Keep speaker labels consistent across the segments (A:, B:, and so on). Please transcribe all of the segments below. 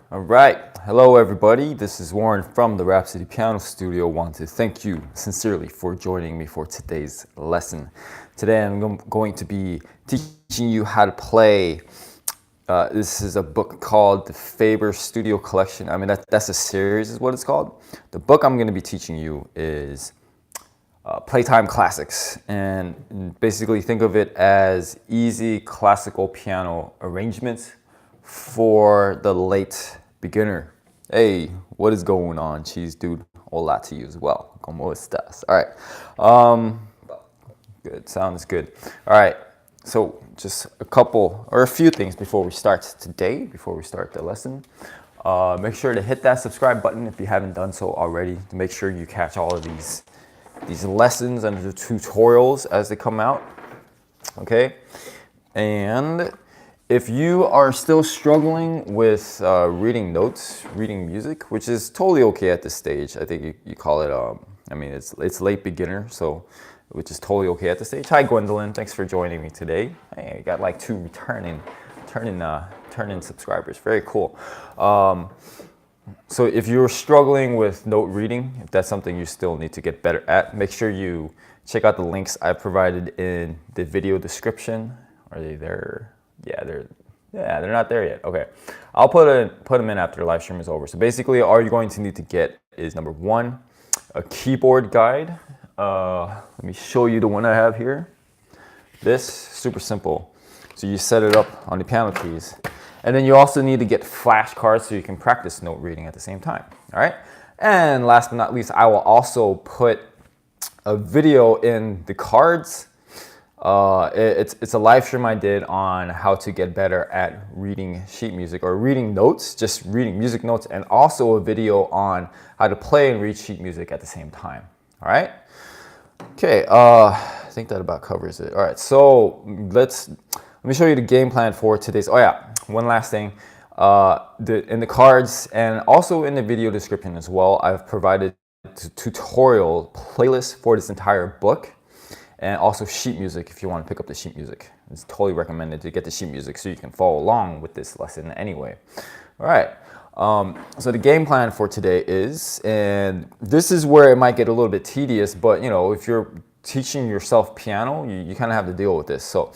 A: All right. Hello, everybody. This is Warren from the Rhapsody Piano Studio. Want to thank you sincerely for joining me for today's lesson. Today, I'm going to be teaching you how to play. This is a book called the Faber Studio Collection. I mean, that's a series is what it's called. The book I'm going to be teaching you is Playtime Classics. And basically think of it as easy classical piano arrangements for the late beginner. Hey, what is going on, cheese dude? Hola to you as well. ¿Cómo estás? All right. Good. Sounds good. All right. So just a few things before we start today, before we start the lesson. Make sure to hit that subscribe button if you haven't done so already, to make sure you catch all of these lessons and the tutorials as they come out. Okay. And if you are still struggling with reading notes, reading music, which is totally okay at this stage, I think you call it, it's late beginner, so which is totally okay at this stage. Hi, Gwendolyn. Thanks for joining me today. Hey, I got like 2 returning subscribers. Very cool. So if you're struggling with note reading, if that's something you still need to get better at, make sure you check out the links I provided in the video description. Are they there? Yeah, they're not there yet. Okay, I'll put them in after the live stream is over. So basically, all you're going to need to get is number 1, a keyboard guide. Let me show you the one I have here. This, super simple. So you set it up on the piano keys. And then you also need to get flashcards so you can practice note reading at the same time. All right. And last but not least, I will also put a video in the cards. It's a live stream I did on how to get better at reading sheet music or reading notes, just reading music notes, and also a video on how to play and read sheet music at the same time. All right. Okay. I think that about covers it. All right. So let me show you the game plan for today's. Oh yeah, one last thing. In the cards and also in the video description as well, I've provided tutorial playlists for this entire book. And also sheet music if you want to pick up the sheet music. It's totally recommended to get the sheet music so you can follow along with this lesson anyway. All right. So the game plan for today is, and this is where it might get a little bit tedious, but you know, if you're teaching yourself piano, you kind of have to deal with this. So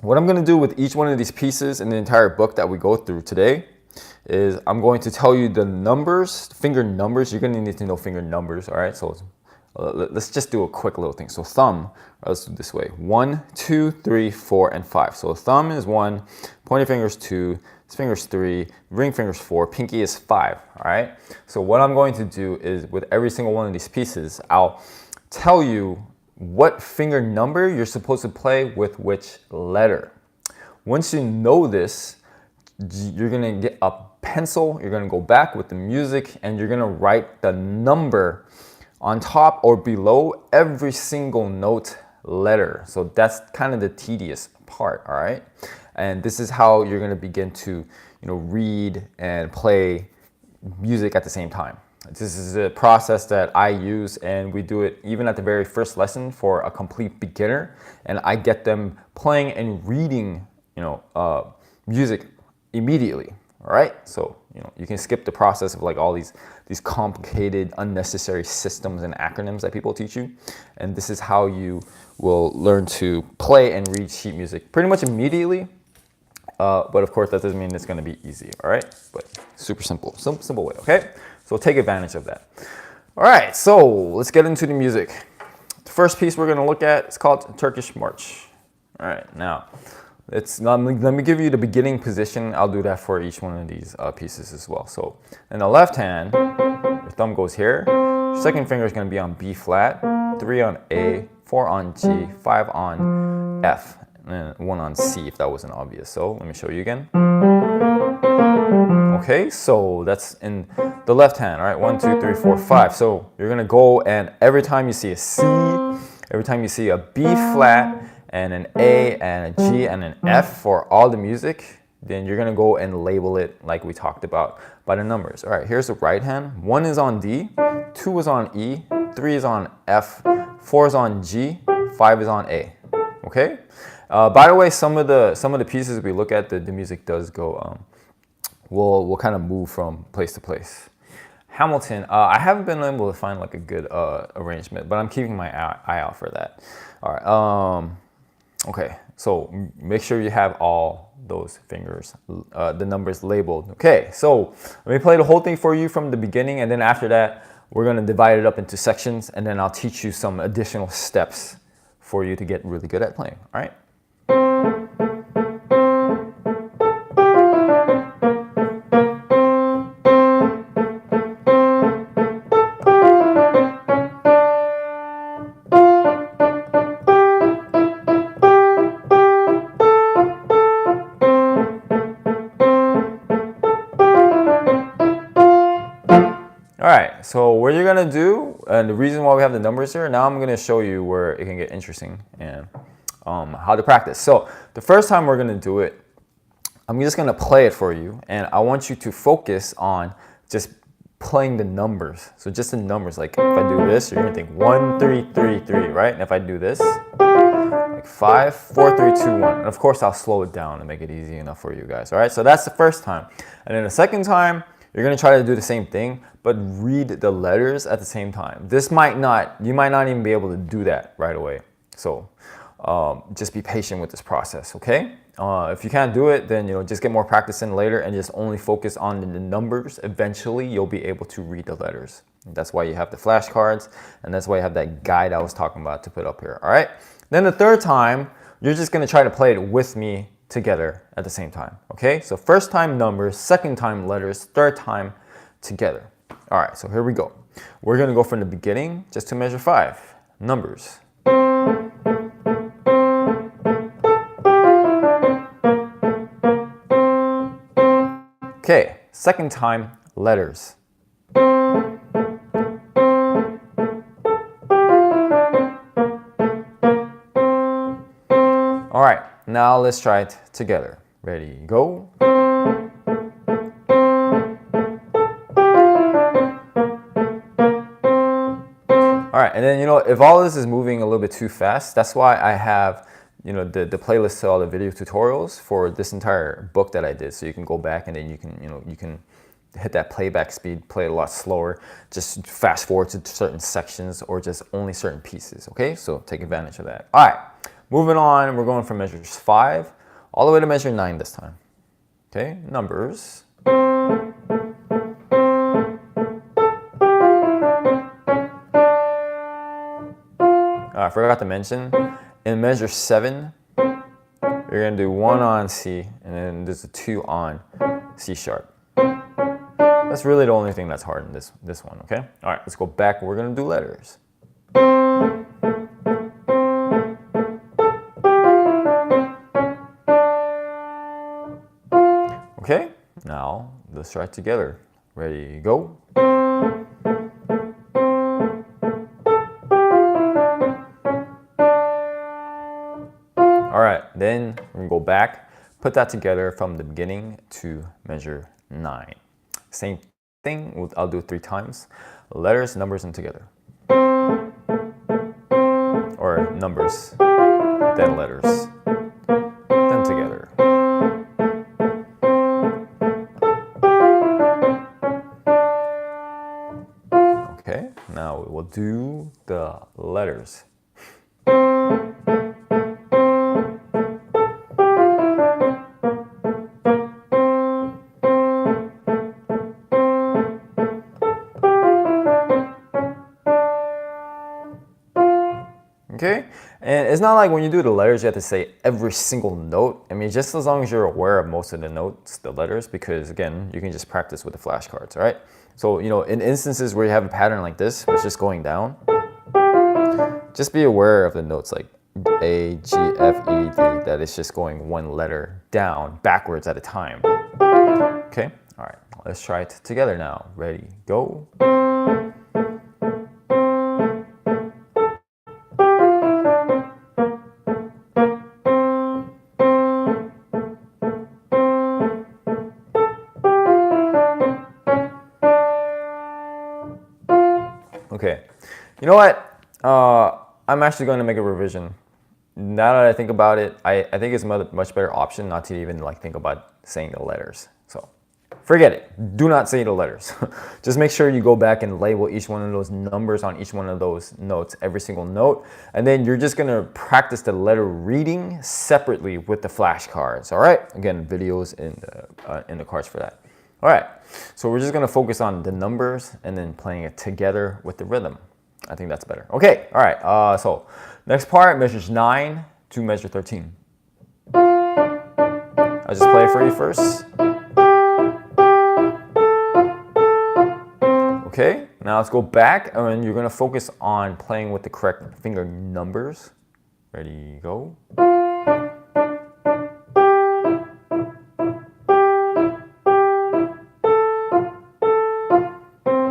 A: what I'm going to do with each one of these pieces in the entire book that we go through today is I'm going to tell you the numbers, finger numbers. You're going to need to know finger numbers. All right. So let's just do a quick little thing. So thumb, let's do it this way. 1, 2, 3, 4, and 5. So thumb is 1, pointer finger is 2, this finger is 3, ring finger is 4, pinky is 5. All right. So what I'm going to do is with every single one of these pieces, I'll tell you what finger number you're supposed to play with which letter. Once you know this, you're going to get a pencil, you're going to go back with the music, and you're going to write the number on top or below every single note letter. So that's kind of the tedious part, all right? And this is how you're going to begin to, read and play music at the same time. This is a process that I use, and we do it even at the very first lesson for a complete beginner, and I get them playing and reading, music immediately. All right, so you can skip the process of like all these complicated, unnecessary systems and acronyms that people teach you, and this is how you will learn to play and read sheet music pretty much immediately. But of course, that doesn't mean it's going to be easy. All right, but super simple way. Okay, so take advantage of that. All right, so let's get into the music. The first piece we're going to look at is called Turkish March. All right, now. Let me give you the beginning position. I'll do that for each one of these pieces as well. So in the left hand, your thumb goes here. Your second finger is going to be on B flat, 3 on A, 4 on G, 5 on F, and 1 on C if that wasn't obvious. So let me show you again. Okay, so that's in the left hand. All right, 1, 2, 3, 4, 5. So you're going to go, and every time you see a C, every time you see a B flat, and an A and a G and an F for all the music, then you're going to go and label it like we talked about by the numbers. All right, here's the right hand. 1 is on D, 2 is on E, 3 is on F, 4 is on G, 5 is on A. Okay? By the way, some of the pieces we look at, the music does go we'll kind of move from place to place. Hamilton, I haven't been able to find like a good arrangement, but I'm keeping my eye out for that. All right. Okay. So make sure you have all those fingers, the numbers labeled. Okay. So let me play the whole thing for you from the beginning, and then after that, we're gonna divide it up into sections, and then I'll teach you some additional steps for you to get really good at playing. All right. All right, so what you're gonna do, and the reason why we have the numbers here, now I'm gonna show you where it can get interesting and how to practice. So the first time we're gonna do it, I'm just gonna play it for you, and I want you to focus on just playing the numbers. So just the numbers, like if I do this, you're gonna think 1, 3, 3, 3, right? And if I do this, like 5, 4, 3, 2, 1. And of course, I'll slow it down to make it easy enough for you guys, all right? So that's the first time. And then the second time, you're gonna try to do the same thing, but read the letters at the same time. You might not even be able to do that right away. So just be patient with this process, okay? If you can't do it, then just get more practice in later and just only focus on the numbers. Eventually, you'll be able to read the letters. That's why you have the flashcards, and that's why you have that guide I was talking about to put up here, all right? Then the third time, you're just gonna try to play it with me together at the same time, okay? So first time numbers, second time letters, third time together. All right, so here we go. We're gonna go from the beginning just to measure 5. Numbers. Okay, second time letters. All right, now let's try it together. Ready, go. All right, and then if all this is moving a little bit too fast, that's why I have the playlist to all the video tutorials for this entire book that I did. So you can go back and then you can hit that playback speed, play it a lot slower, just fast forward to certain sections or just only certain pieces. Okay, so take advantage of that. All right, moving on, we're going from measures 5 all the way to measure 9 this time. Okay, numbers. I forgot to mention, in measure 7, you're gonna do 1 on C, and then there's a 2 on C sharp. That's really the only thing that's hard in this one, okay? All right, let's go back. We're gonna do letters. Okay, now let's try it together. Ready, go. All right, then we're gonna go back, put that together from the beginning to measure 9. Same thing, I'll do it 3 times. Letters, numbers, and together. Or numbers, then letters, then together. Okay, now we will do the letters. Okay, and it's not like when you do the letters, you have to say every single note. I mean, just as long as you're aware of most of the notes, the letters, because again, you can just practice with the flashcards, all right? So, in instances where you have a pattern like this, where it's just going down, just be aware of the notes like A, G, F, E, D, that it's just going one letter down, backwards at a time. Okay, all right, let's try it together now. Ready, go. Okay, you know what? I'm actually going to make a revision. Now that I think about it, I think it's a much better option not to even think about saying the letters. So Forget it. Do not say the letters. Just make sure you go back and label each one of those numbers on each one of those notes, every single note. And then you're just going to practice the letter reading separately with the flashcards. All right. Again, videos in the cards for that. All right. So we're just going to focus on the numbers and then playing it together with the rhythm. I think that's better. Okay. All right. So next part, measures 9 to measure 13. I'll just play it for you first. Okay, now let's go back and you're gonna focus on playing with the correct finger numbers. Ready, go.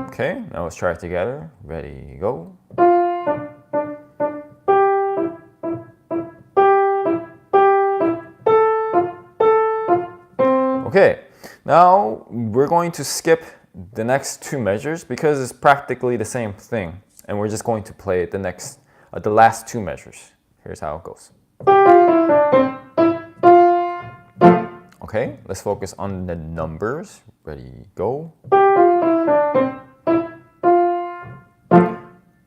A: Okay, now let's try it together. Ready, go. Okay, now we're going to skip the next two measures because it's practically the same thing, and we're just going to play the last two measures. Here's how it goes. Okay, let's focus on the numbers. Ready, go.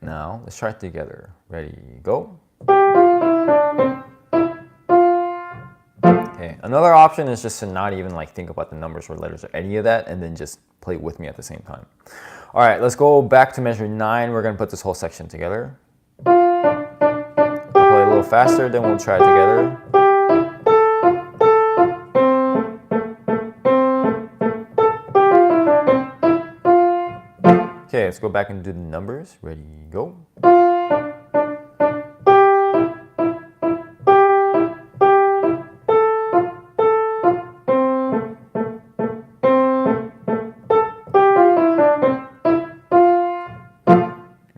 A: Now let's try it together. Ready, go. Okay, another option is just to not even think about the numbers or letters or any of that, and then just play with me at the same time. All right, let's go back to measure 9. We're gonna put this whole section together. I'll play a little faster, then we'll try it together. Okay, let's go back and do the numbers. Ready, go.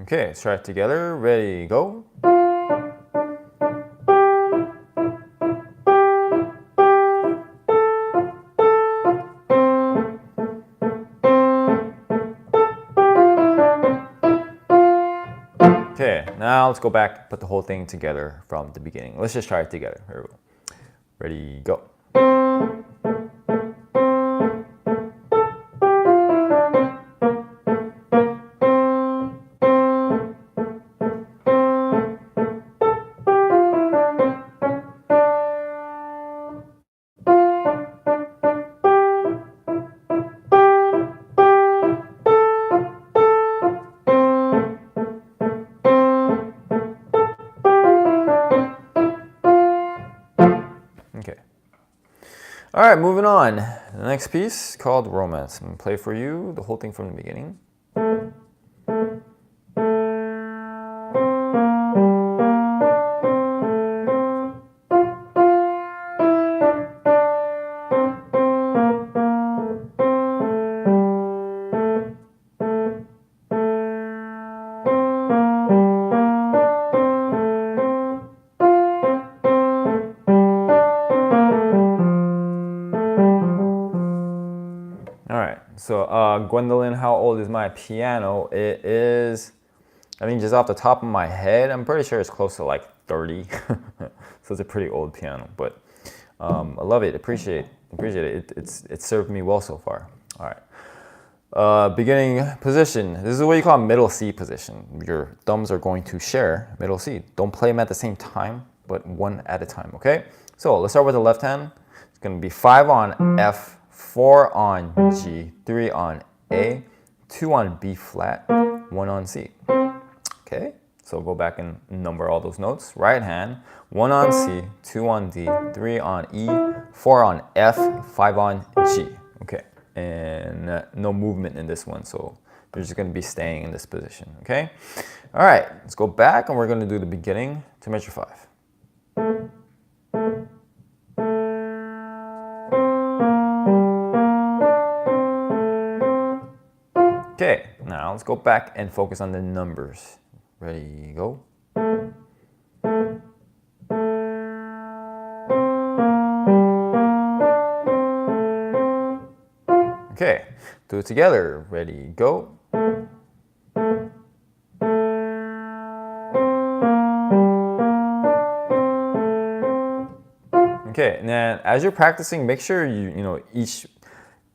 A: Okay, let's try it together. Ready, go. Okay, now let's go back, put the whole thing together from the beginning. Let's just try it together. Here we go. Ready, go. Okay. All right, moving on. The next piece called Romance. I'm gonna play for you the whole thing from the beginning. So Gwendolyn, how old is my piano? It is, I mean, just off the top of my head, I'm pretty sure it's close to 30. So it's a pretty old piano, but I love it, appreciate it. It's served me well so far. All right. Beginning position. This is what you call middle C position. Your thumbs are going to share middle C. Don't play them at the same time, but one at a time, okay? So let's start with the left hand. It's gonna be 5 on F, 4 on G, 3 on A, 2 on B flat, 1 on C. Okay, so go back and number all those notes. Right hand, 1 on C, 2 on D, 3 on E, 4 on F, 5 on G. Okay, and no movement in this one, so you're just gonna be staying in this position, okay? All right, let's go back and we're gonna do the beginning to measure 5. Okay, now let's go back and focus on the numbers. Ready, go. Okay, do it together. Ready, go. Okay, and then as you're practicing, make sure you know each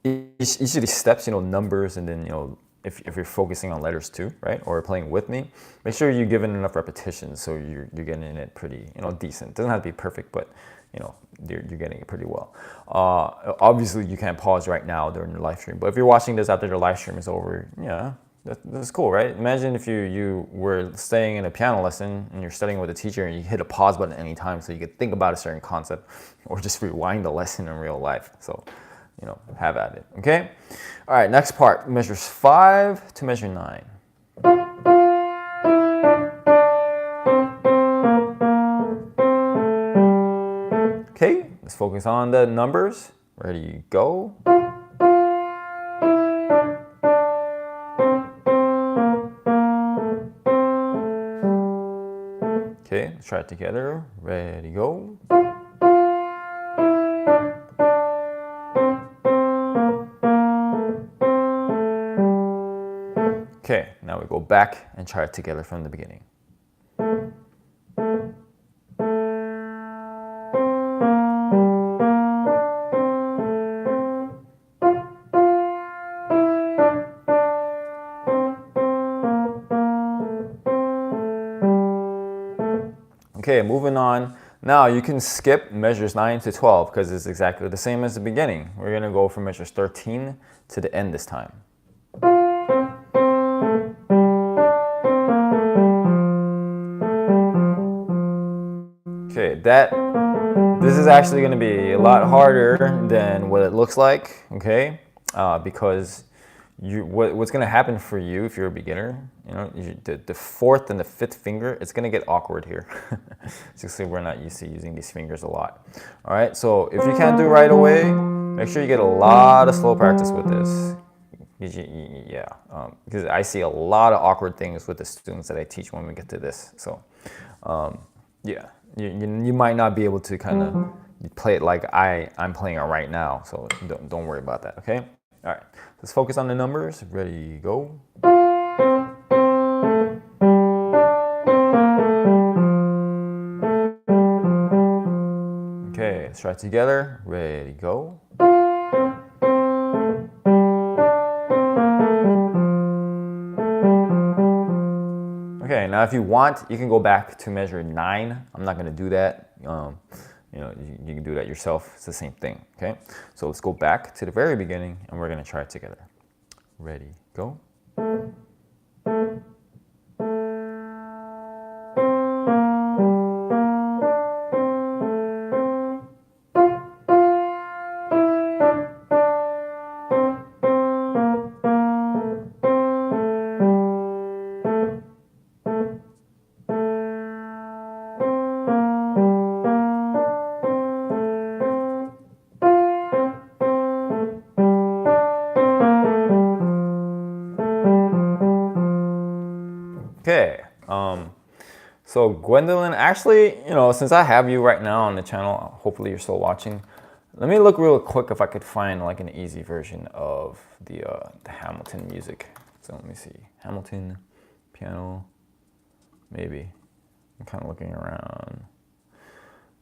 A: each of these steps, numbers, and then, if you're focusing on letters too, right, or playing with me, make sure you're giving enough repetitions so you're getting it pretty, decent. It doesn't have to be perfect, but, you're getting it pretty well. Obviously, you can't pause right now during the live stream, but if you're watching this after the live stream is over, yeah, that's cool, right? Imagine if you were staying in a piano lesson and you're studying with a teacher and you hit a pause button any time so you could think about a certain concept or just rewind the lesson in real life. So, have at it, okay? All right, next part, measures 5 to measure 9. Okay, let's focus on the numbers. Ready, go. Okay, let's try it together. Ready, go. Okay, now we go back and try it together from the beginning. Okay, moving on. Now you can skip measures 9 to 12 because it's exactly the same as the beginning. We're gonna go from measures 13 to the end this time. Okay, this is actually going to be a lot harder than what it looks like, okay? Because what's going to happen for you if you're a beginner, the fourth and the fifth finger, it's going to get awkward here. Especially we're not used to using these fingers a lot. All right, so if you can't do it right away, make sure you get a lot of slow practice with this. Yeah, because I see a lot of awkward things with the students that I teach when we get to this. So, yeah. You might not be able to kind of play it like I'm playing it right now, so don't worry about that, okay? All right, let's focus on the numbers. Ready, go. Okay, let's try it together. Ready, go. Okay, now if you want, you can go back to measure 9. I'm not going to do that. You can do that yourself. It's the same thing, okay? So let's go back to the very beginning, and we're going to try it together. Ready, go. Okay, so Gwendolyn, actually, since I have you right now on the channel, hopefully you're still watching. Let me look real quick if I could find like an easy version of the Hamilton music. So let me see, Hamilton, piano, maybe. I'm kind of looking around.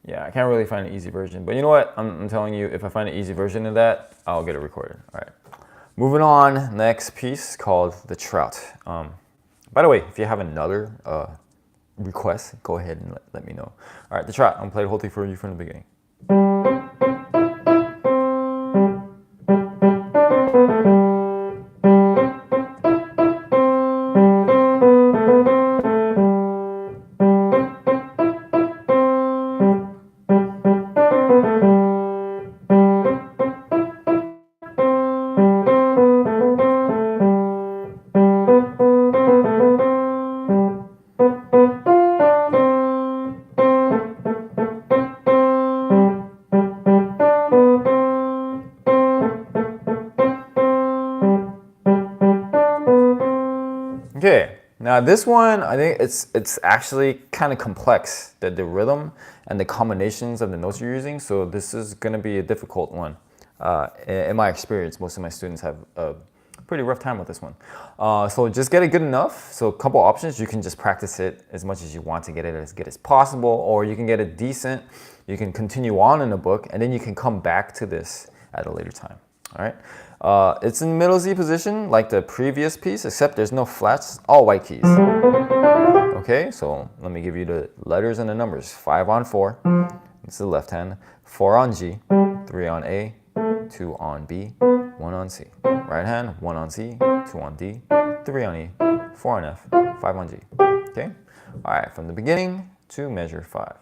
A: Yeah, I can't really find an easy version, but you know what? I'm telling you, if I find an easy version of that, I'll get it recorded. All right, moving on, next piece called The Trout. By the way, if you have another request, go ahead and let me know. All right, The Trout. I'm going to play the whole thing for you from the beginning. Okay, now this one, I think it's actually kind of complex, the rhythm and the combinations of the notes you're using, so this is going to be a difficult one. In my experience, most of my students have a pretty rough time with this one. So just get it good enough. So a couple options, you can just practice it as much as you want to get it as good as possible, or you can get it decent, you can continue on in the book, and then you can come back to this at a later time. All right. It's in middle Z position like the previous piece, except there's no flats, all white keys. Okay, so let me give you the letters and the numbers. 5 on 4, it's the left hand. 4 on G, 3 on A, 2 on B, 1 on C. Right hand, 1 on C, 2 on D, 3 on E, 4 on F, 5 on G. Okay? All right, from the beginning to measure 5.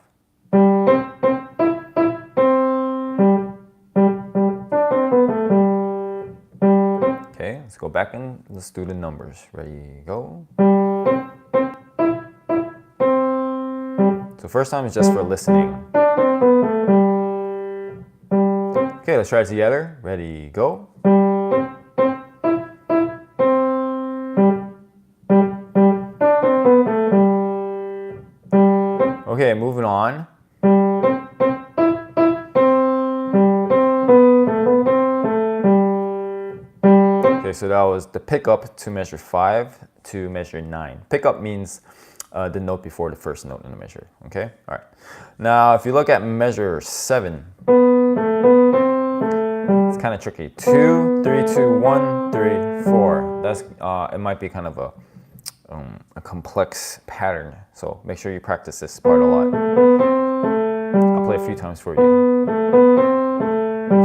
A: Okay, let's go back and let's do the numbers. Ready, go. So first time is just for listening. Okay, let's try it together. Ready, go. Okay, moving on. Okay, so that was the pickup to measure 5 to measure 9. Pickup means the note before the first note in the measure. Okay, all right. Now, if you look at measure 7, it's kind of tricky. 2, 3, 2, 1, 3, 4. That's it might be kind of a complex pattern. So make sure you practice this part a lot. I'll play a few times for you.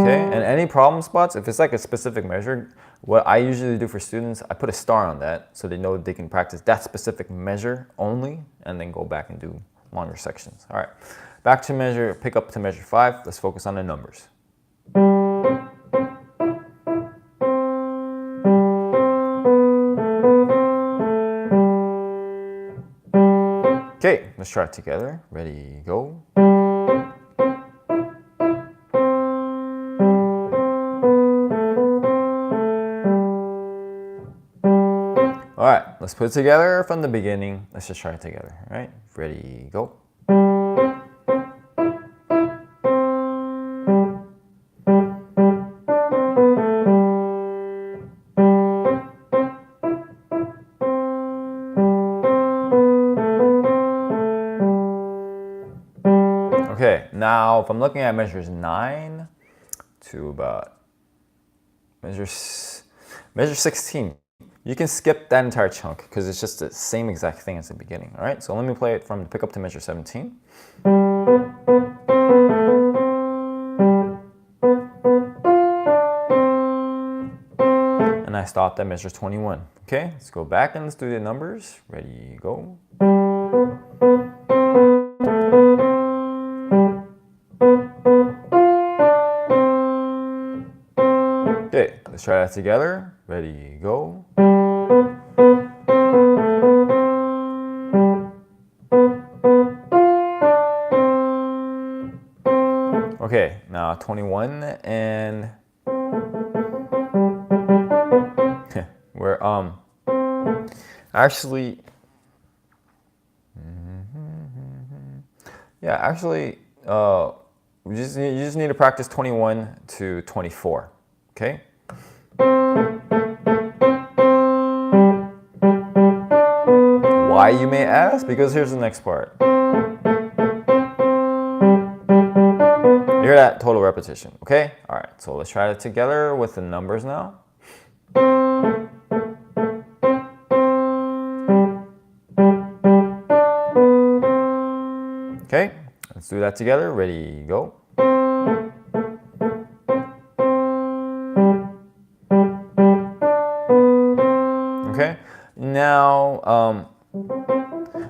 A: Okay, and any problem spots, if it's like a specific measure, what I usually do for students, I put a star on that so they know they can practice that specific measure only and then go back and do longer sections. All right, back to measure, pick up to measure 5. Let's focus on the numbers. Okay, let's try it together. Ready, go. All right, let's put it together from the beginning. Let's just try it together. All right, ready, go. Okay, now if I'm looking at measures 9 to about measure 16, you can skip that entire chunk because it's just the same exact thing as the beginning. All right, so let me play it from the pickup to measure 17. And I stopped at measure 21. Okay, let's go back and let's do the numbers. Ready, go. Okay, let's try that together. Ready, go. Okay, now 21 and we're actually you just need to practice 21 to 24. Okay? Why, you may ask? Because here's the next part. Hear that? Total repetition. Okay? All right, so let's try it together with the numbers now. Okay, let's do that together. Ready, go. Okay, now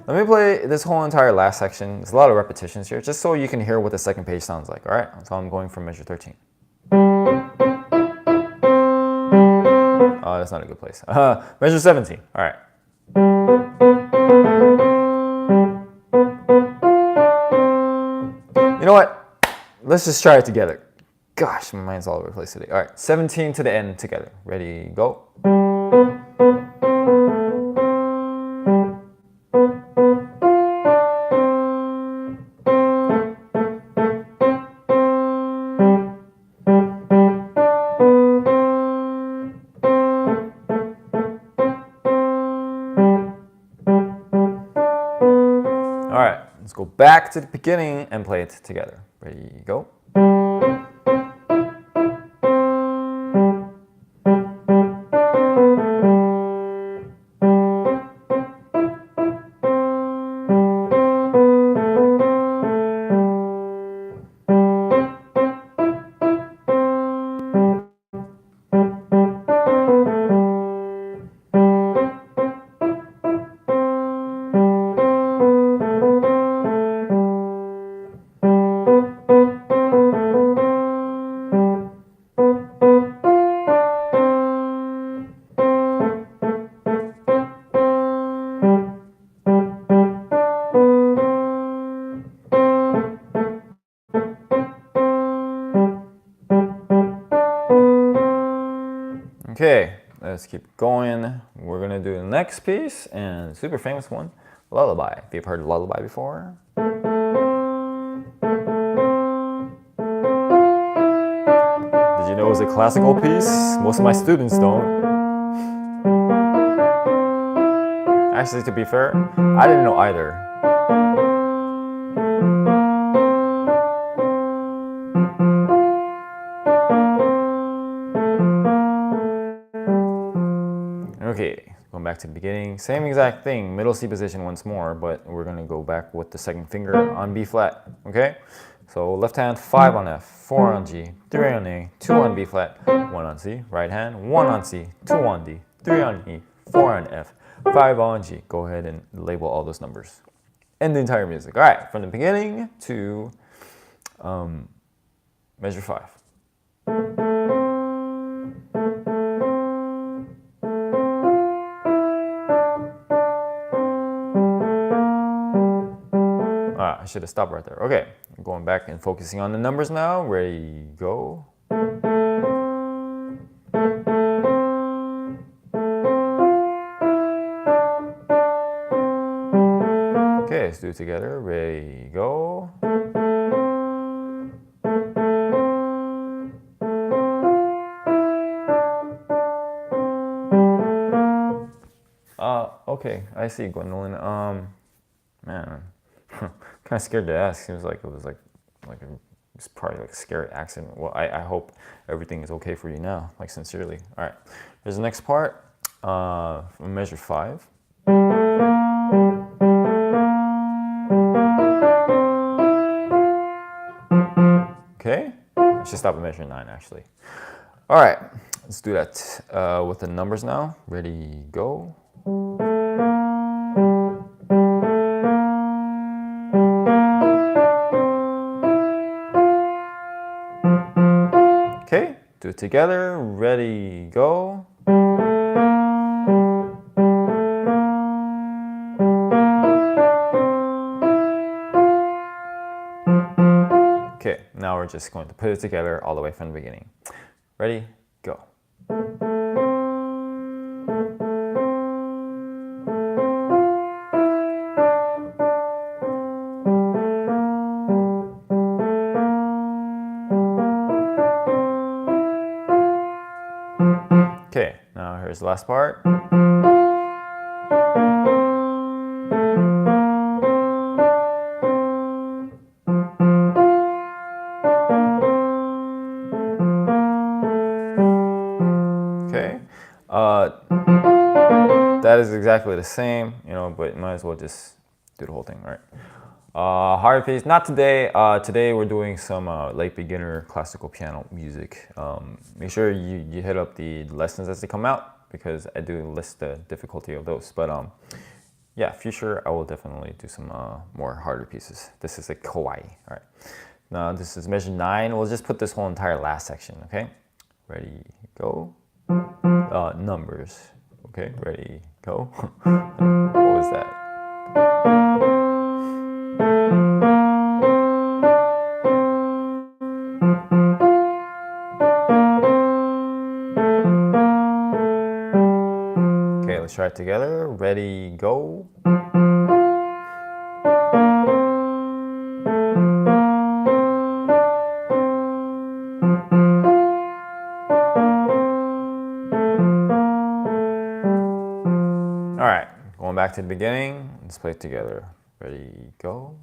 A: let me play this whole entire last section. There's a lot of repetitions here, just so you can hear what the second page sounds like. All right, so I'm going from measure 13. Oh, that's not a good place. Measure 17. All right. You know what? Let's just try it together. Gosh, my mind's all over the place today. All right, 17 to the end together. Ready, go. All right, let's go back to the beginning and play it together. Ready, go. Okay, let's keep going. We're gonna do the next piece, and super famous one, Lullaby. If you've heard of Lullaby before. Did you know it was a classical piece? Most of my students don't. Actually, to be fair, I didn't know either. Okay, going back to the beginning. Same exact thing, middle C position once more, but we're gonna go back with the second finger on B flat, okay? So left hand, 5 on F, 4 on G, 3 on A, 2 on B flat, 1 on C. Right hand, 1 on C, 2 on D, 3 on E, 4 on F, 5 on G. Go ahead and label all those numbers. And the entire music. All right, from the beginning to measure 5. I should have stopped right there. Okay, I'm going back and focusing on the numbers now. Ready, go. Okay, let's do it together. Ready, go. Okay, I see, Gwendolyn. Man, kind of scared to ask. Seems like it was it's probably like a scary accident. Well, I hope everything is okay for you now, like sincerely. All right, here's the next part. Measure 5. Okay, I should stop at measure 9 actually. All right, let's do that with the numbers now. Ready, go. Okay, do it together. Ready, go. Okay, now we're just going to put it together all the way from the beginning. Ready, go. Okay, now here's the last part. Okay, that is exactly the same, but might as well just do the whole thing, right? Hard piece, not today. Today we're doing some late beginner classical piano music. Make sure you hit up the lessons as they come out, because I do list the difficulty of those. But yeah, future I will definitely do some more harder pieces. This is a kawaii. All right. Now this is measure 9. We'll just put this whole entire last section. Okay. Ready, go. Numbers. Okay. Ready, go. What was that? Okay, let's try it together. Ready, go. All right, going back to the beginning. Let's play it together. Ready, go.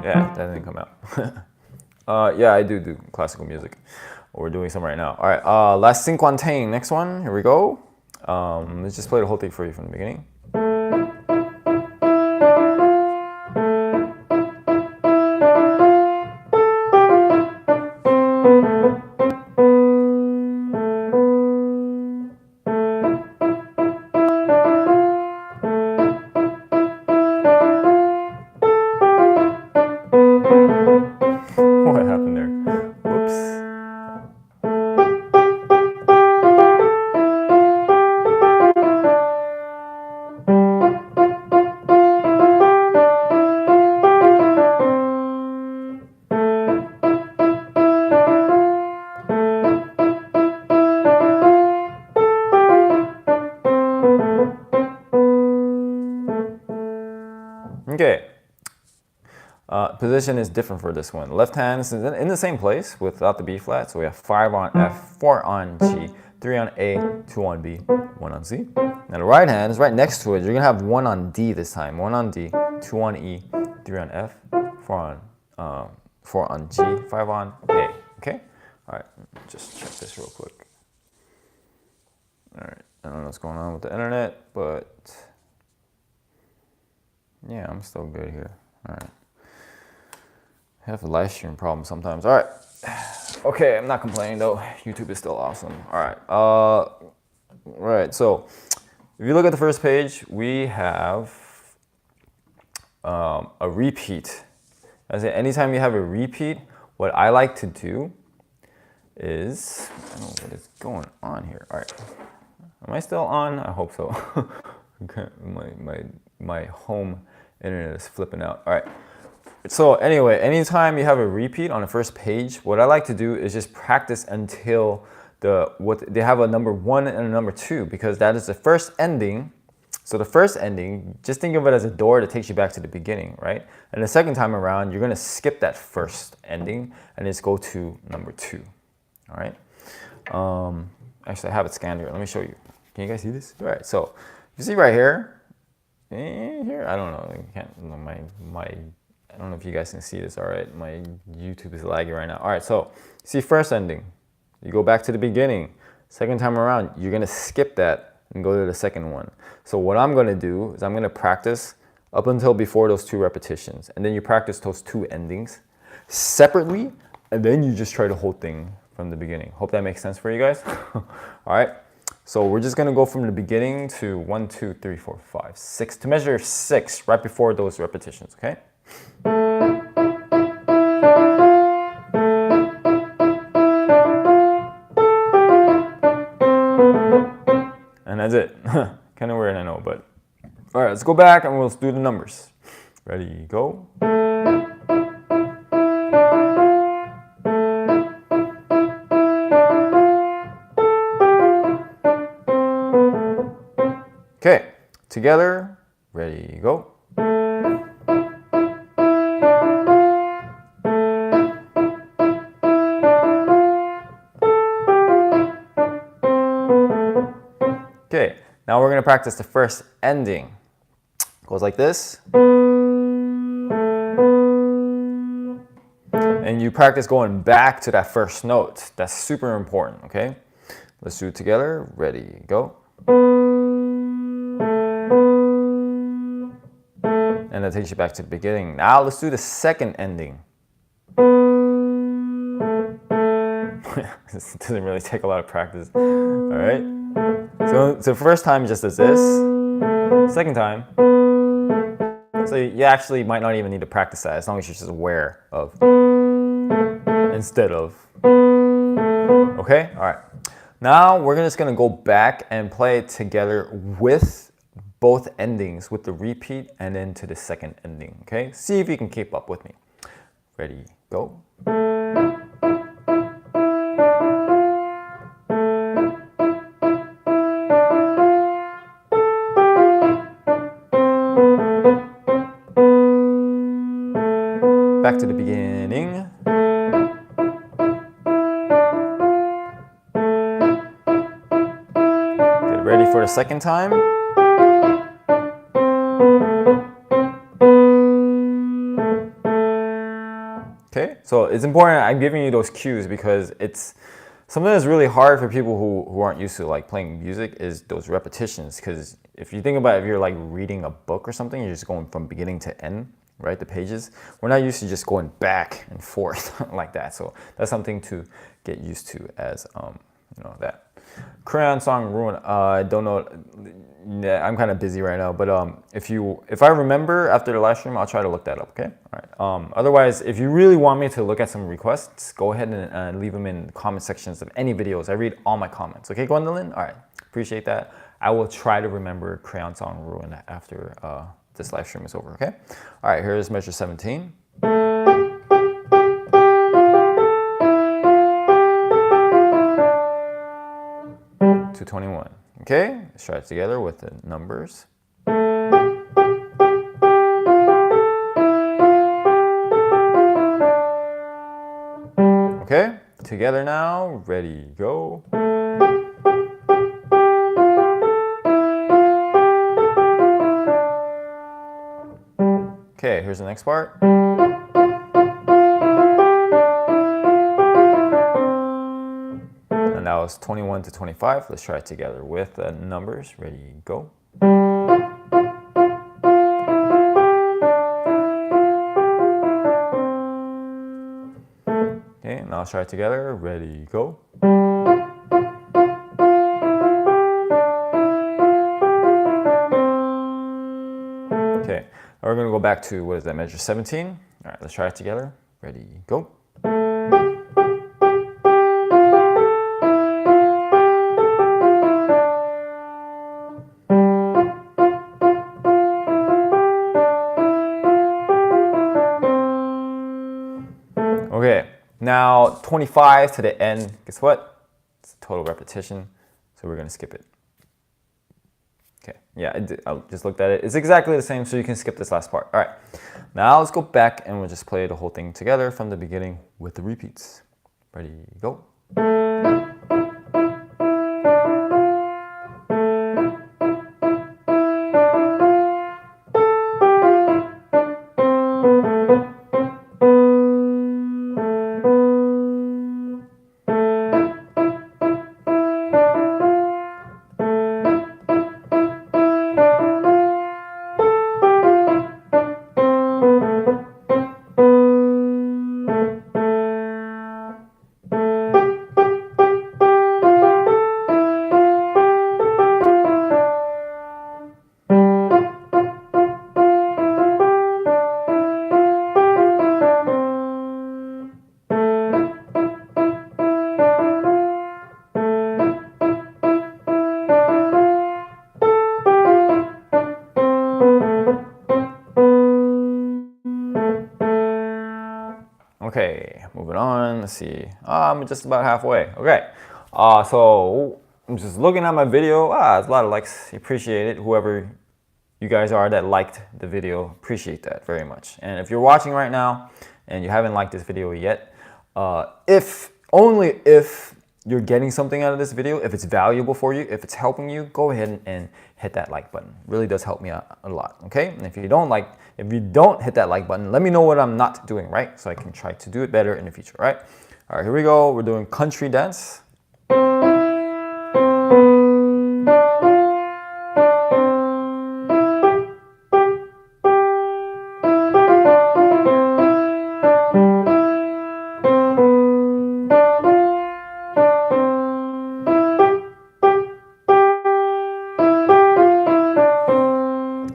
A: Yeah, that didn't come out. Yeah, I do classical music. We're doing some right now. All right, last cinquantaine. Next one. Here we go. Let's just play the whole thing for you from the beginning. Okay. Position is different for this one. Left hand is in the same place without the B flat. So we have 5 on F, 4 on G, 3 on A, 2 on B, 1 on C. Now the right hand is right next to it. You're going to have 1 on D this time. 1 on D, 2 on E, 3 on F, 4 on G, 5 on A. Okay? All right, just check this real quick. All right, I don't know what's going on with the internet, but yeah, I'm still good here. All right. I have a live stream problem sometimes. All right. Okay, I'm not complaining though. YouTube is still awesome. All right. So if you look at the first page, we have a repeat. As in, anytime you have a repeat, what I like to do is, I don't know what is going on here. All right. Am I still on? I hope so. Okay. My home internet is flipping out. All right. So anyway, anytime you have a repeat on the first page, what I like to do is just practice until they have a number 1 and a number 2, because that is the first ending. So the first ending, just think of it as a door that takes you back to the beginning, right? And the second time around, you're going to skip that first ending and just go to number 2. All right. Actually, I have it scanned here. Let me show you. Can you guys see this? All right. So you see right here, here, I don't know. I don't know if you guys can see this. All right, my YouTube is laggy right now. All right, so see first ending. You go back to the beginning. Second time around, you're gonna skip that and go to the second one. So what I'm gonna do is I'm gonna practice up until before those 2 repetitions. And then you practice those 2 endings separately, and then you just try the whole thing from the beginning. Hope that makes sense for you guys. All right, so we're just gonna go from the beginning to 1, 2, 3, 4, 5, 6, to measure 6 right before those repetitions, okay? And that's it. Kind of weird, I know, but all right, let's go back and we'll do the numbers. Ready, go. Okay, together, ready, go. Okay, now we're going to practice the first ending. It goes like this. And you practice going back to that first note. That's super important, okay? Let's do it together. Ready, go. And that takes you back to the beginning. Now let's do the second ending. This doesn't really take a lot of practice. All right. So first time just does this. Second time. So you actually might not even need to practice that as long as you're just aware of instead of. Okay? All right. Now we're just going to go back and play it together with both endings, with the repeat and then to the second ending. Okay? See if you can keep up with me. Ready, go. Back to the beginning. Get ready for the second time. Okay, so it's important I'm giving you those cues because it's something that's really hard for people who aren't used to like playing music is those repetitions. Because if you think about it, if you're like reading a book or something, you're just going from beginning to end, right? The pages. We're not used to just going back and forth like that. So that's something to get used to as you know, that. Crayon Song Ruin. I don't know. I'm kind of busy right now, but if I remember after the live stream, I'll try to look that up. Okay. All right. Otherwise, if you really want me to look at some requests, go ahead and leave them in the comment sections of any videos. I read all my comments. Okay, Gwendolyn. All right. Appreciate that. I will try to remember Crayon Song Ruin after this live stream is over. Okay. All right. Here's measure 17. To 21. Okay, let's try it together with the numbers. together now. Ready, go. Okay, here's the next part. And that was 21 to 25. Let's try it together with the numbers. Ready, go. Okay, now let's try it together. Ready, go. Okay, now we're gonna go back to, what is that, measure 17? All right, let's try it together. Ready, go. Okay, now 25 to the end, guess what? It's a total repetition, so we're gonna skip it. Okay, yeah, I just looked at it. It's exactly the same, so you can skip this last part. All right, now let's go back and we'll just play the whole thing together from the beginning with the repeats. Ready, go. Okay, moving on. Let's see. I'm just about halfway. Okay. So I'm just looking at my video. There's a lot of likes. Appreciate it. Whoever you guys are that liked the video, appreciate that very much. And if you're watching right now and you haven't liked this video yet, if you're getting something out of this video, if it's valuable for you, if it's helping you, go ahead and hit that like button. It really does help me out a lot, okay? And if you don't hit that like button, let me know what I'm not doing right so I can try to do it better in the future, right? All right, here we go. We're doing country dance.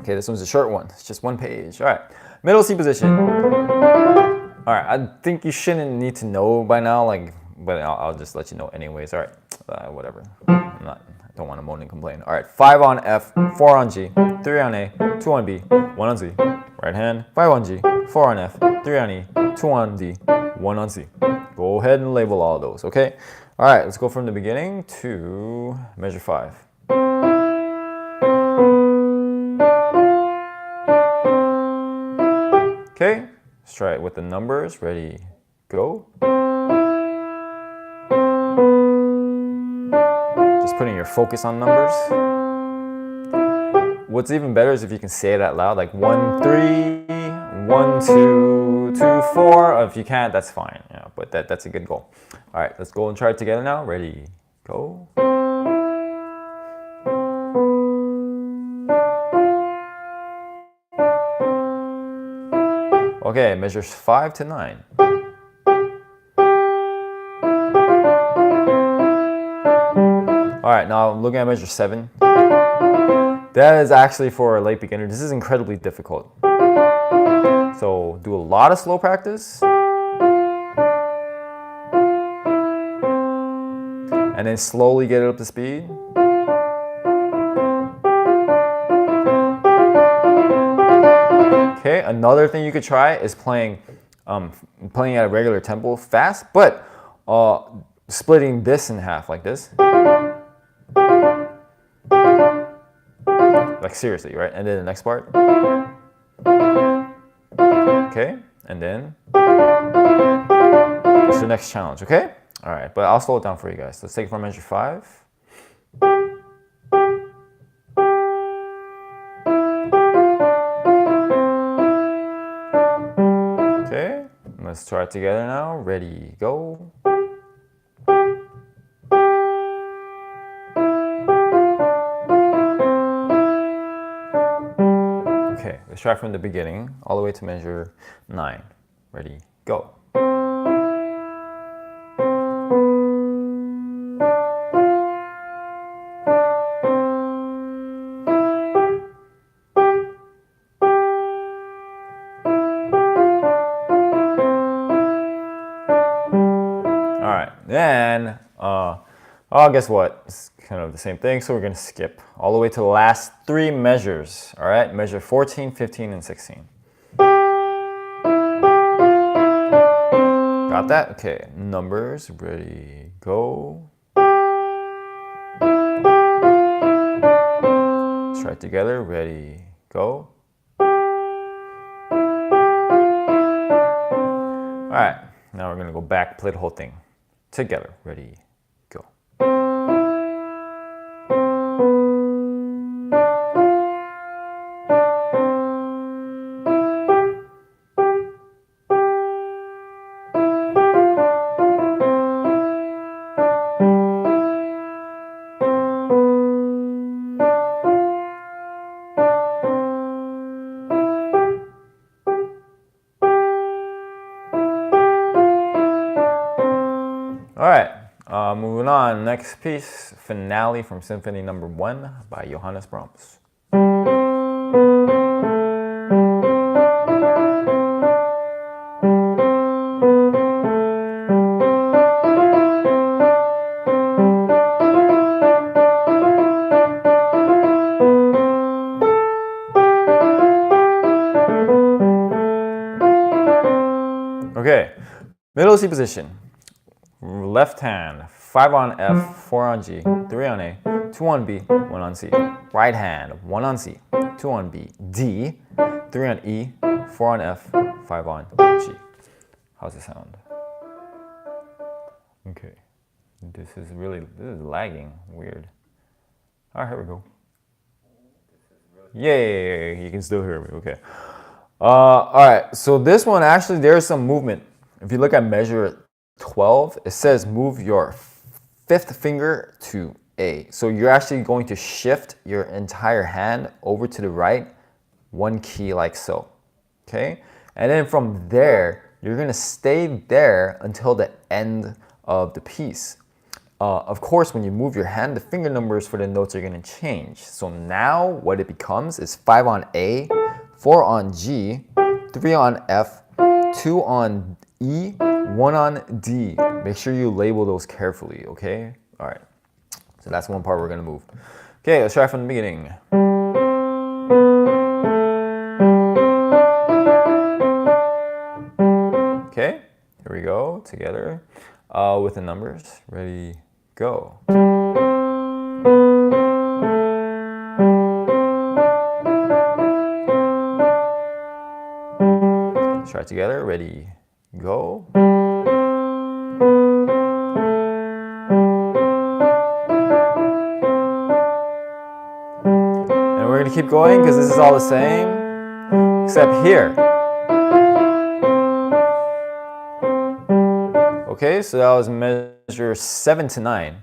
A: Okay, this one's a short one. It's just one page. All right, middle C position. All right, I think you shouldn't need to know by now, but I'll just let you know anyways. All right, whatever. I don't want to moan and complain. All right, 5 on F, 4 on G, 3 on A, 2 on B, 1 on Z. Right hand, 5 on G, 4 on F, 3 on E, 2 on D, 1 on C. Go ahead and label all of those, okay? All right, let's go from the beginning to measure 5. Okay, let's try it with the numbers. Ready, go. Just putting your focus on numbers. What's even better is if you can say it out loud, like 1, 3, 1, 2, 2, 4. If you can't, that's fine. Yeah, but that's a good goal. All right, let's go and try it together now. Ready, go. Okay, measures 5 to 9. All right, now I'm looking at measure 7. That is actually for a late beginner. This is incredibly difficult. So do a lot of slow practice. And then slowly get it up to speed. Okay, another thing you could try is playing at a regular tempo, fast, but splitting this in half like this. Like seriously, right? And then the next part. Okay, and then it's the next challenge, okay? All right, but I'll slow it down for you guys. Let's take it from measure 5. Okay, let's try it together now. Ready, go. Okay, let's try from the beginning all the way to measure 9. Ready, go. All right, then, guess what? It's kind of the same thing, so we're gonna skip all the way to the last 3 measures, all right? Measure 14, 15, and 16. Got that? Okay, numbers, ready, go. Let's try it together, ready, go. All right, now we're gonna go back, play the whole thing together, ready, go. All right, moving on. Next piece, Finale from Symphony No. 1 by Johannes Brahms. Okay, middle C position. Left hand, 5 on F, 4 on G, 3 on A, 2 on B, 1 on C. Right hand, 1 on C, 2 on B, D, 3 on E, 4 on F, 5 on G. How's it sound? Okay, this is lagging, weird. All right, here we go. Yay, you can still hear me, okay. All right, so this one actually, there's some movement. If you look at measure 12, it says move your 5th finger to A. So you're actually going to shift your entire hand over to the right, 1 key like so, okay? And then from there, you're gonna stay there until the end of the piece. Of course, when you move your hand, the finger numbers for the notes are gonna change. So now what it becomes is 5 on A, 4 on G, 3 on F, 2 on E, 1 on D. Make sure you label those carefully, okay? All right, so that's one part we're gonna move. Okay, let's try from the beginning. Okay, here we go, together with the numbers. Ready, go. Let's try it together, ready, go. And we're gonna keep going because this is all the same, except here. Okay, so that was measure 7 to 9.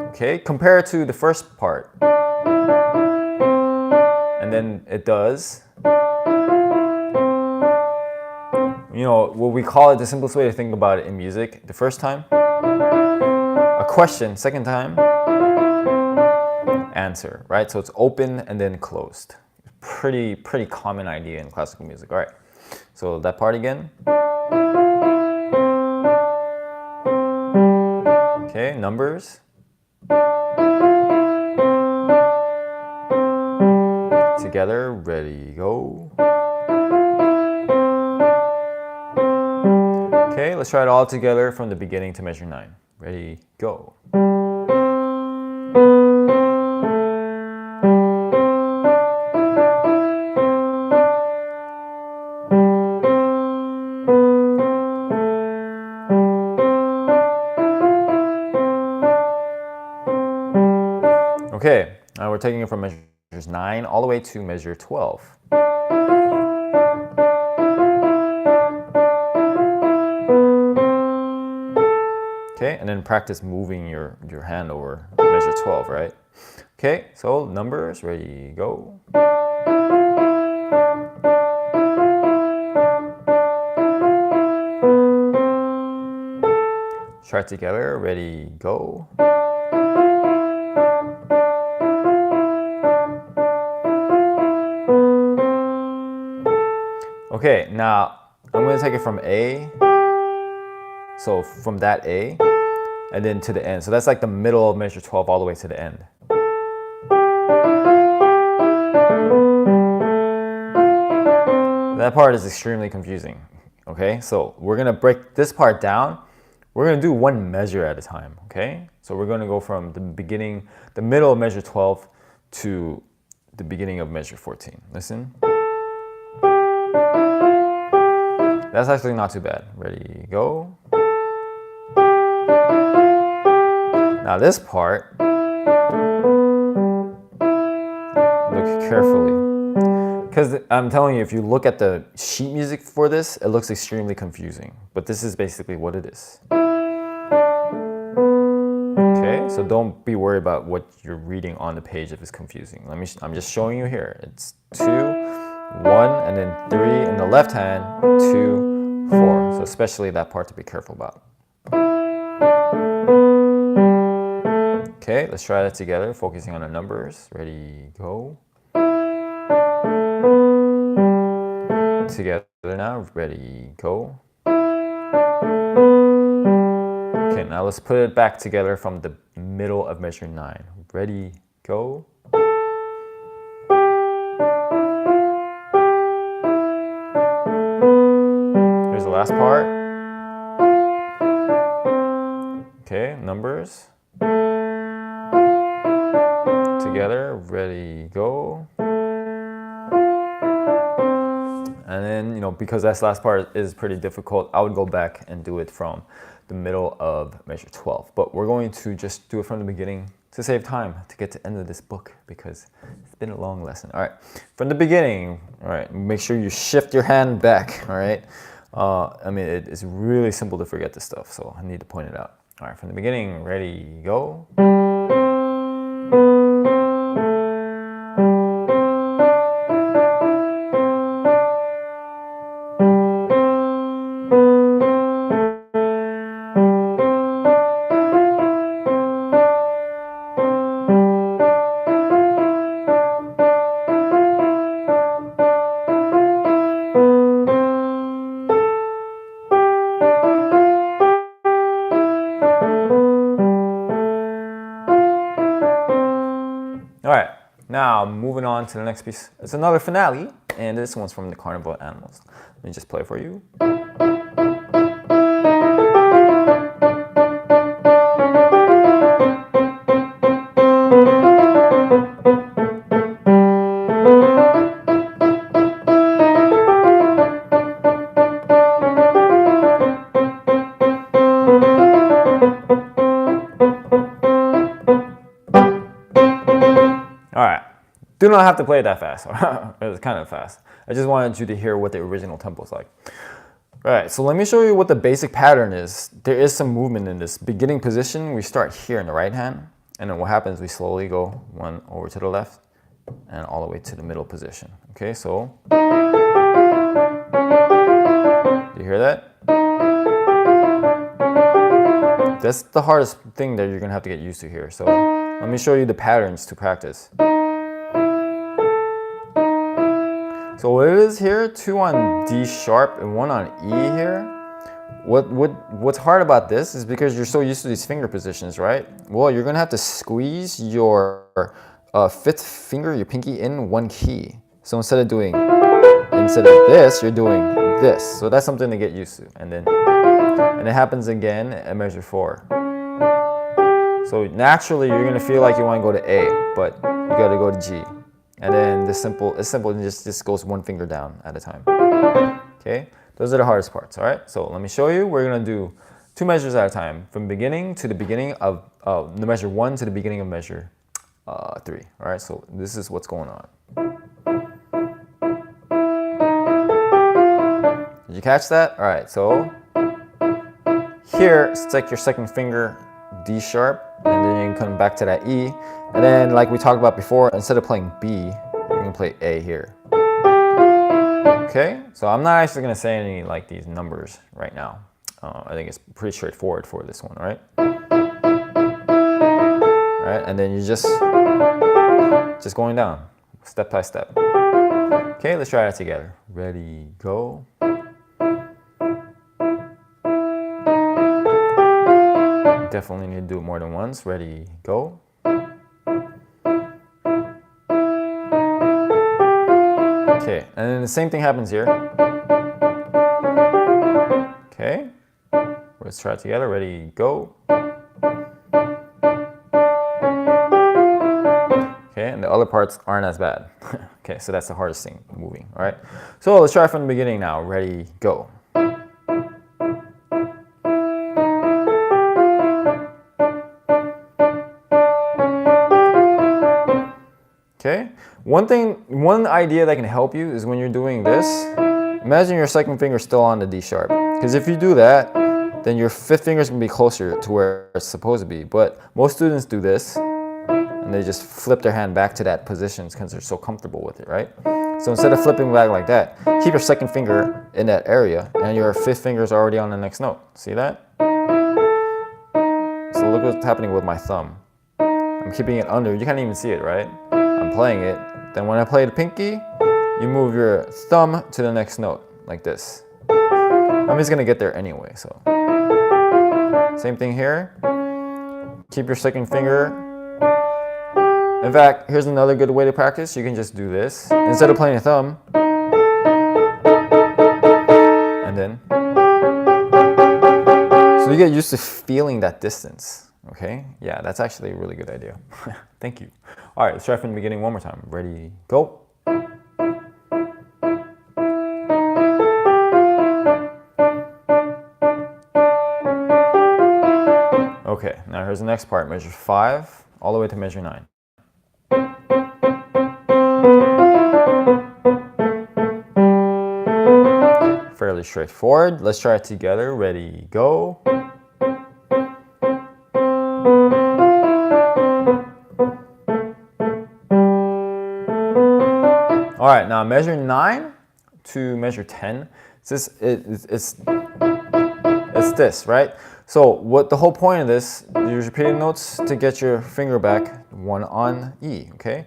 A: Okay, compare it to the first part. And then it does. You know, what we call it, the simplest way to think about it in music, the first time, a question, second time, answer, right? So it's open and then closed. Pretty common idea in classical music. All right, so that part again. Okay, numbers. Together, ready, go. Okay, let's try it all together from the beginning to measure 9. Ready, go. Okay, now we're taking it from measures 9 all the way to measure 12. Okay, and then practice moving your hand over measure 12, right? Okay, so numbers, ready, go. Try it together, ready, go. Okay, now I'm going to take it from A, so from that A, and then to the end. So that's like the middle of measure 12 all the way to the end. That part is extremely confusing, okay? So we're going to break this part down. We're going to do one measure at a time, okay? So we're going to go from the beginning, the middle of measure 12 to the beginning of measure 14. Listen. That's actually not too bad. Ready, go. Now this part, look carefully. Because I'm telling you, if you look at the sheet music for this, it looks extremely confusing. But this is basically what it is. Okay, so don't be worried about what you're reading on the page if it's confusing. I'm just showing you here. It's 2, 1, and then 3 in the left hand, 2, 4. So especially that part to be careful about. Okay, let's try that together, focusing on the numbers. Ready, go. Together now, ready, go. Okay, now let's put it back together from the middle of measure 9. Ready, go. Here's the last part. Okay, numbers. Together, ready, go. And then, because that last part is pretty difficult, I would go back and do it from the middle of measure 12. But we're going to just do it from the beginning to save time to get to the end of this book because it's been a long lesson. All right, from the beginning, all right, make sure you shift your hand back, all right? It's really simple to forget this stuff, so I need to point it out. All right, from the beginning, ready, go. All right, now moving on to the next piece. It's another finale, and this one's from the Carnival of Animals. Let me just play it for you. All right, do not have to play it that fast. It was kind of fast. I just wanted you to hear what the original tempo is like. All right, so let me show you what the basic pattern is. There is some movement in this. Beginning position, we start here in the right hand, and then what happens, we slowly go one over to the left and all the way to the middle position. Okay, so do you hear that? That's the hardest thing that you're gonna have to get used to here. So let me show you the patterns to practice. So what it is here, 2 on D sharp and 1 on E here. What's hard about this is because you're so used to these finger positions, right? Well, you're gonna have to squeeze your 5th finger, your pinky, in one key. So instead of this, you're doing this. So that's something to get used to. And it happens again at measure 4. So naturally, you're gonna feel like you wanna go to A, but you gotta go to G. And then it's simple, and just goes one finger down at a time. Okay, those are the hardest parts, all right? So let me show you. We're gonna do 2 measures at a time, from beginning to the beginning of the measure 1 to the beginning of measure 3. All right, so this is what's going on. Did you catch that? All right, so here, stick your second finger D sharp, and then you can come back to that E. And then, like we talked about before, instead of playing B, you can play A here. Okay, so I'm not actually going to say any like these numbers right now. I think it's pretty straightforward for this one, right? All right, and then you just going down, step by step. Okay, let's try that together. Ready, go. Definitely need to do it more than once. Ready, go. Okay, and then the same thing happens here. Okay, let's try it together. Ready, go. Okay, and the other parts aren't as bad. Okay, so that's the hardest thing, moving, all right? So let's try from the beginning now. Ready, go. Okay, one idea that can help you is when you're doing this, imagine your second finger still on the D sharp. Because if you do that, then your fifth finger is going to be closer to where it's supposed to be. But most students do this, and they just flip their hand back to that position because they're so comfortable with it, right? So instead of flipping back like that, keep your second finger in that area, and your fifth finger is already on the next note. See that? So look what's happening with my thumb. I'm keeping it under. You can't even see it, right? I'm playing it. Then when I play the pinky, you move your thumb to the next note, like this. I'm just gonna get there anyway, so. Same thing here. Keep your second finger. In fact, here's another good way to practice. You can just do this. Instead of playing a thumb, and then. So you get used to feeling that distance, okay? Yeah, that's actually a really good idea. Thank you. All right, let's try from the beginning one more time. Ready, go. Okay, now here's the next part. Measure 5 all the way to measure 9. Fairly straightforward. Let's try it together. Ready, go. All right, now measure 9 to measure 10. It's this, right? So what the whole point of this, use repeating notes to get your finger back, one on E, okay?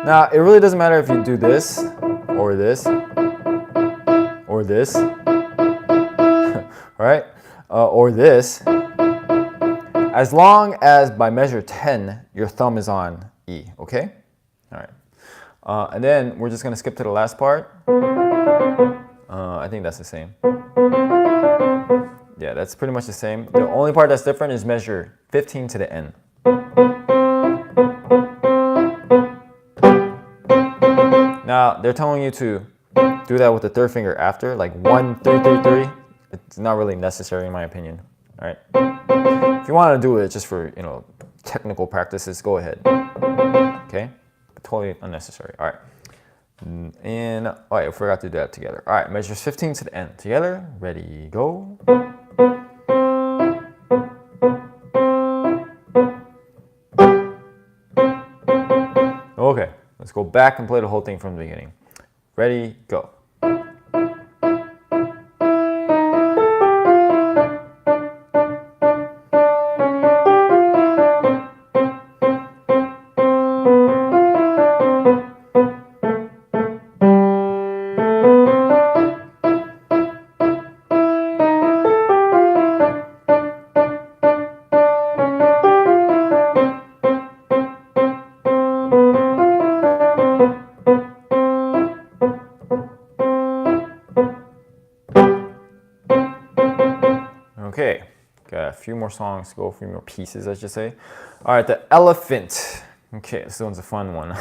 A: Now, it really doesn't matter if you do this, or this, or this, right? Or this, as long as by measure 10, your thumb is on E, okay? All right. And then we're just gonna skip to the last part. I think that's the same. Yeah, that's pretty much the same. The only part that's different is measure 15 to the end. Now, they're telling you to do that with the third finger after, like 1, 3, 3, 3. It's not really necessary in my opinion, all right? If you want to do it just for, technical practices, go ahead, okay? But totally unnecessary, all right. And, all right, I forgot to do that together. All right, measures 15 to the end. Together, ready, go. Okay, let's go back and play the whole thing from the beginning. Ready, go. Okay, got a few more songs to go, a few more pieces, I should say. All right, The Elephant. Okay, this one's a fun one.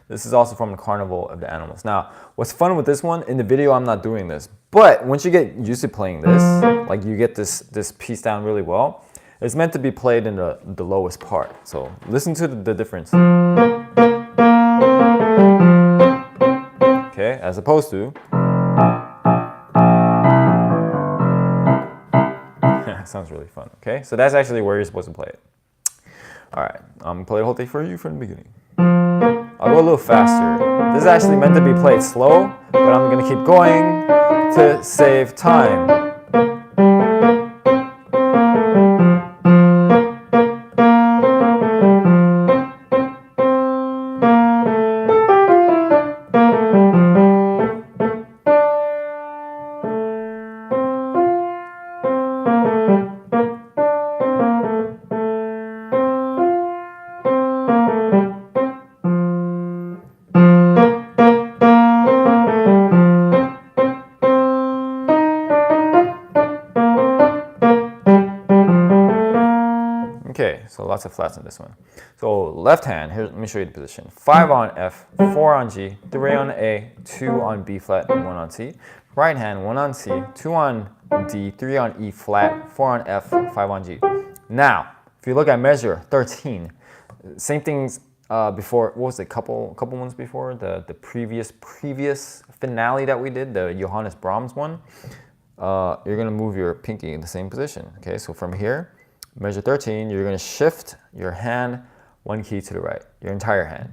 A: This is also from the Carnival of the Animals. Now, what's fun with this one, in the video I'm not doing this, but once you get used to playing this, like you get this piece down really well, It's meant to be played in the lowest part. So listen to the difference. Okay, as opposed to. Sounds really fun. Okay, so that's actually where you're supposed to play it. All right, I'm gonna play the whole thing for you from the beginning. I'll go a little faster. This is actually meant to be played slow, but I'm gonna keep going to save time. Okay, so lots of flats in this one. So left hand, here, let me show you the position. 5 on F, 4 on G, 3 on A, 2 on B flat, 1 on C. Right hand, 1 on C, 2 on D, 3 on E flat, 4 on F, 5 on G. Now, if you look at measure 13, same things before, what was it, couple ones before? The previous finale that we did, the Johannes Brahms one. You're gonna move your pinky in the same position. Okay, so from here, measure 13, you're going to shift your hand 1 key to the right, your entire hand.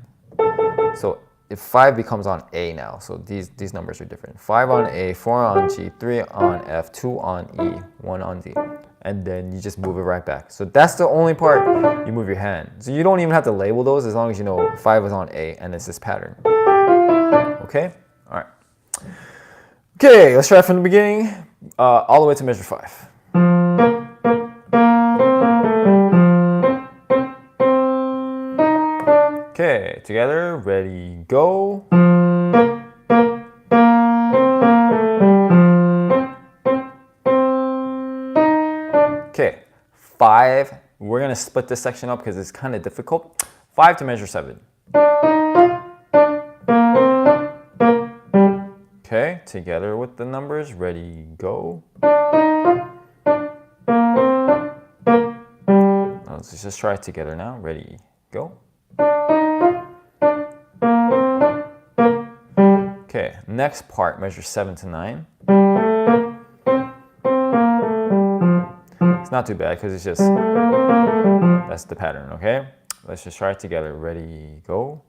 A: So if 5 becomes on A now, so these numbers are different. 5 on A, 4 on G, 3 on F, 2 on E, 1 on D. And then you just move it right back. So that's the only part you move your hand. So you don't even have to label those as long as you know 5 is on A and it's this pattern. Okay? All right. Okay, let's try from the beginning all the way to measure 5. Okay, together, ready, go. Okay, 5. We're gonna split this section up because it's kind of difficult. 5 to measure 7. Okay, together with the numbers, ready, go. Let's just try it together now. Ready, go. Okay, next part, measure 7 to 9. It's not too bad because it's just, that's the pattern, okay? Let's just try it together. Ready, go.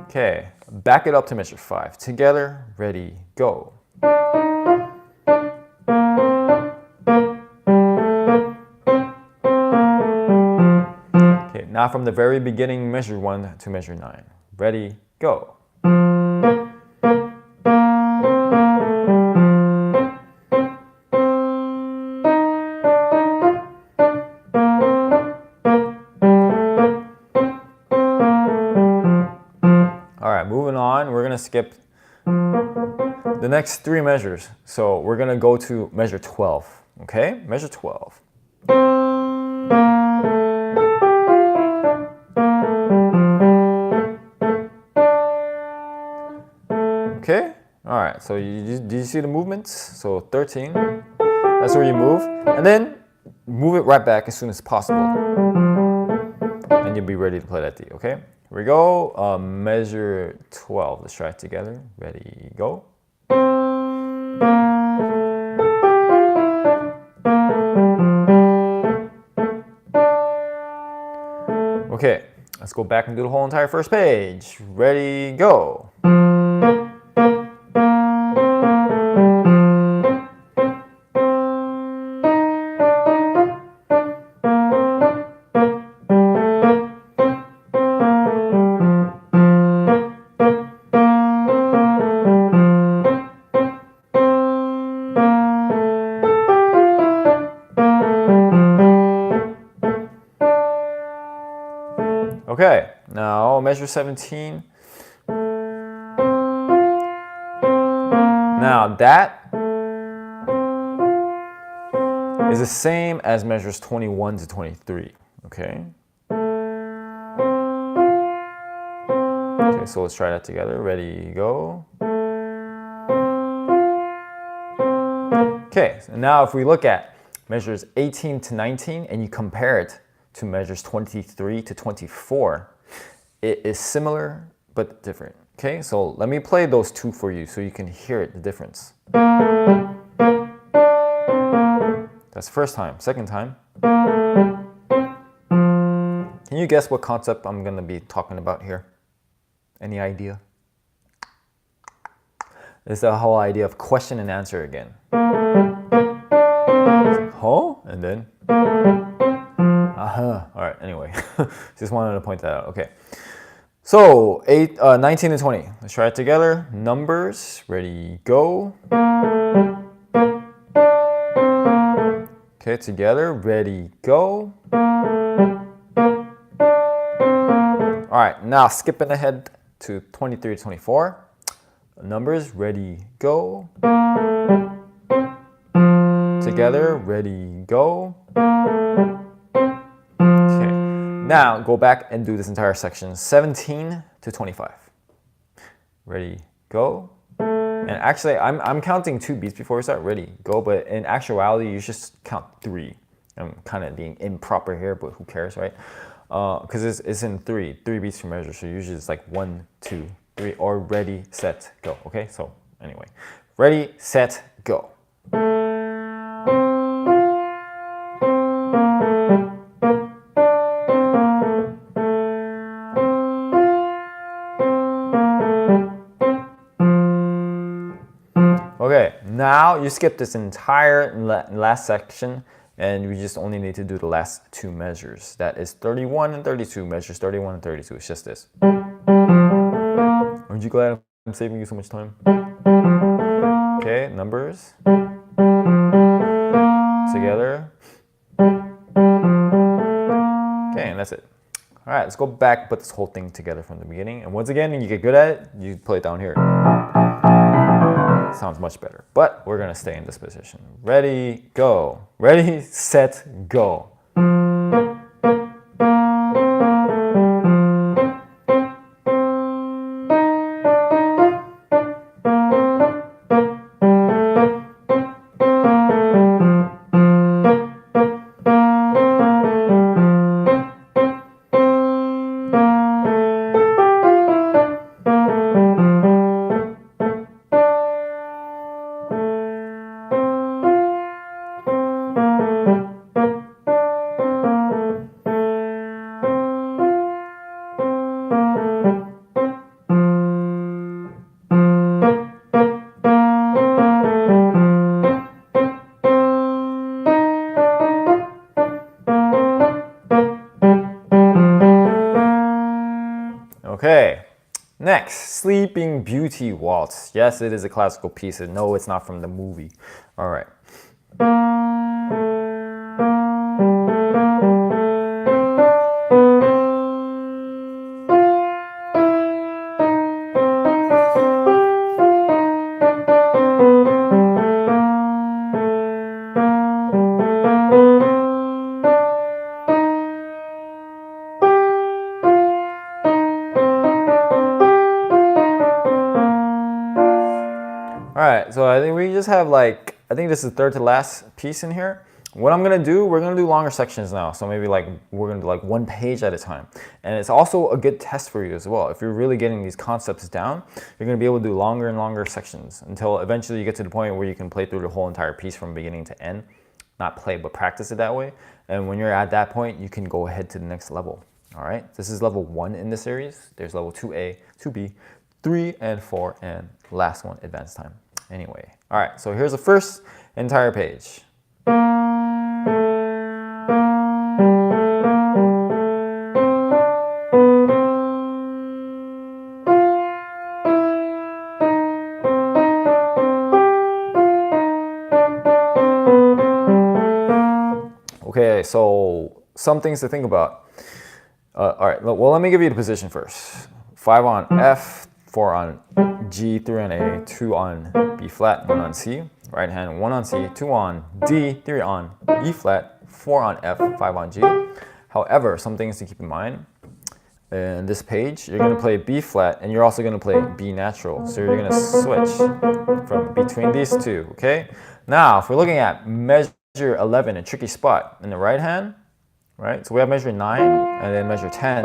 A: Okay, back it up to measure 5. Together, ready, go. Okay, now from the very beginning, measure 1 to measure 9. Ready, go. All right, moving on, we're gonna skip the next 3 measures. So we're gonna go to measure 12, okay? Measure 12. Okay, all right, so do you see the movements? So 13, that's where you move, and then move it right back as soon as possible. And you'll be ready to play that D, okay? Here we go, measure 12. Let's try it together. Ready, go. Okay, let's go back and do the whole entire first page. Ready, go. Okay, now measure 17. Now that is the same as measures 21 to 23, okay? Okay, so let's try that together. Ready, go. Okay, so now if we look at measures 18 to 19 and you compare it to measures 23 to 24, it is similar but different. Okay, so let me play those two for you so you can hear it, the difference. That's the first time. Second time. Can you guess what concept I'm going to be talking about here? Any idea? It's the whole idea of question and answer again. Huh? And then? Uh-huh. All right, anyway. Just wanted to point that out. Okay. So, 19 and 20. Let's try it together. Numbers. Ready, go. Okay, together. Ready, go. All right, now skipping ahead to 23 to 24. Numbers. Ready, go. Together. Ready, go. Okay. Now go back and do this entire section, 17 to 25. Ready, go. And actually, I'm counting 2 beats before we start. Ready, go. But in actuality, you just count 3. I'm kind of being improper here, but who cares, right? Because it's in 3 beats per measure. So usually it's like 1, 2, 3, or ready, set, go. Okay, so anyway, ready, set, go. Okay, now you skip this entire last section and we just only need to do the last 2 measures. That is 31 and 32, measures 31 and 32. It's just this. Aren't you glad I'm saving you so much time? Okay, numbers. Together. Okay, and that's it. All right, let's go back and put this whole thing together from the beginning. And once again, when you get good at it, you play it down here. Sounds much better, but we're gonna stay in this position. Ready, go. Ready, set, go. Okay, next, Sleeping Beauty Waltz. Yes, it is a classical piece, and no, it's not from the movie. All right. Alright, so I think we just have like, I think this is the third to last piece in here. What I'm gonna do, we're gonna do longer sections now. So maybe like, we're gonna do like 1 page at a time. And it's also a good test for you as well. If you're really getting these concepts down, you're gonna be able to do longer and longer sections until eventually you get to the point where you can play through the whole entire piece from beginning to end. Not play, but practice it that way. And when you're at that point, you can go ahead to the next level. All right, this is level 1 in the series. There's level 2A, 2B, 3, and 4, and last one, advanced time. Anyway, all right, so here's the first entire page. Okay, so some things to think about. All right, well, let me give you the position first. 5 on F, 4 on G, 3 on A, 2 on B flat, 1 on C. Right hand, 1 on C, 2 on D, 3 on E flat, 4 on F, 5 on G. However, some things to keep in mind. In this page, you're going to play B flat and you're also going to play B natural. So you're going to switch from between these two, okay? Now, if we're looking at measure 11, a tricky spot in the right hand, right? So we have measure 9 and then measure 10.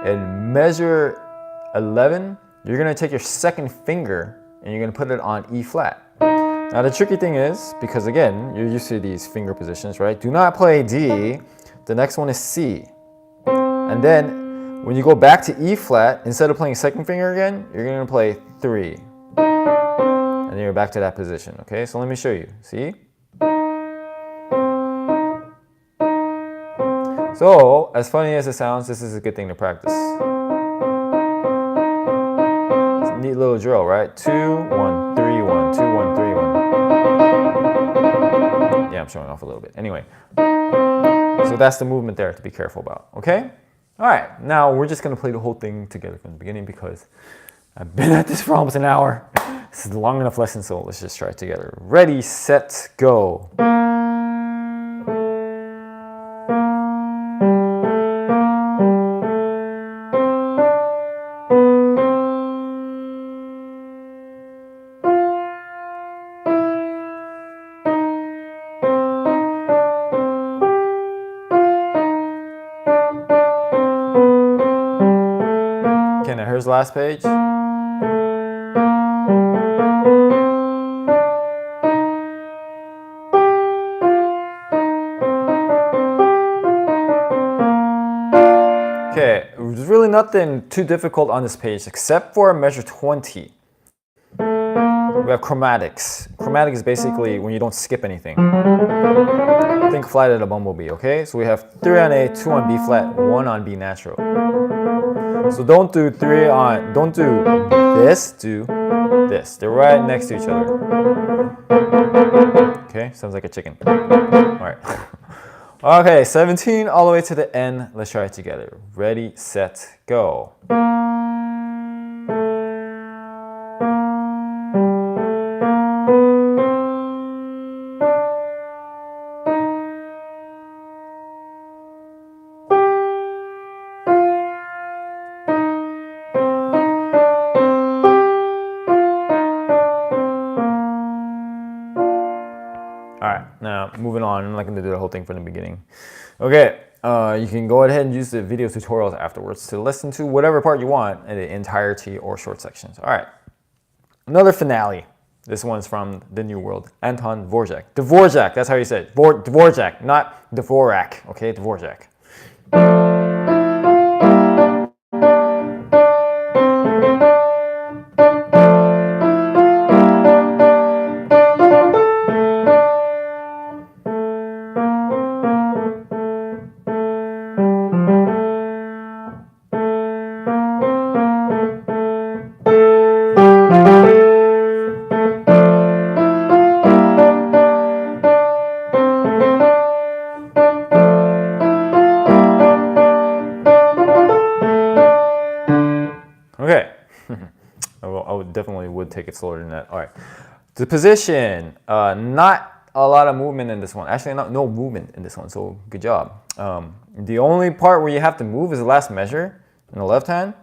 A: In measure 11, you're going to take your second finger and you're going to put it on E flat. Now the tricky thing is, because again, you're used to these finger positions, right? Do not play D. The next one is C. And then when you go back to E flat, instead of playing second finger again, you're going to play 3. And then you're back to that position, okay? So let me show you. See? So, as funny as it sounds, this is a good thing to practice. It's a neat little drill, right? 2, 1, 3, 1, 2, 1, 3, 1. Yeah, I'm showing off a little bit. Anyway, so that's the movement there to be careful about, okay? All right, now we're just gonna play the whole thing together from the beginning because I've been at this for almost an hour. This is a long enough lesson, so let's just try it together. Ready, set, go. Okay, now here's the last page. Okay, there's really nothing too difficult on this page except for measure 20. We have chromatics. Chromatic is basically when you don't skip anything. Think flat at a bumblebee, okay? So we have 3 on A, 2 on B flat, 1 on B natural. So don't do don't do this, do this. They're right next to each other. Okay, sounds like a chicken. All right. Okay, 17 all the way to the end. Let's try it together. Ready, set, go. Alright, now moving on. I'm not going to do the whole thing from the beginning. Okay, you can go ahead and use the video tutorials afterwards to listen to whatever part you want in the entirety or short sections. Alright, another finale. This one's from The New World. Anton Dvorak. Dvorak, that's how you say it. Dvorak, not Dvorak. Okay, Dvorak. Okay, I definitely would take it slower than that. All right, the position, not a lot of movement in this one. Actually, no movement in this one, so good job. The only part where you have to move is the last measure in the left hand.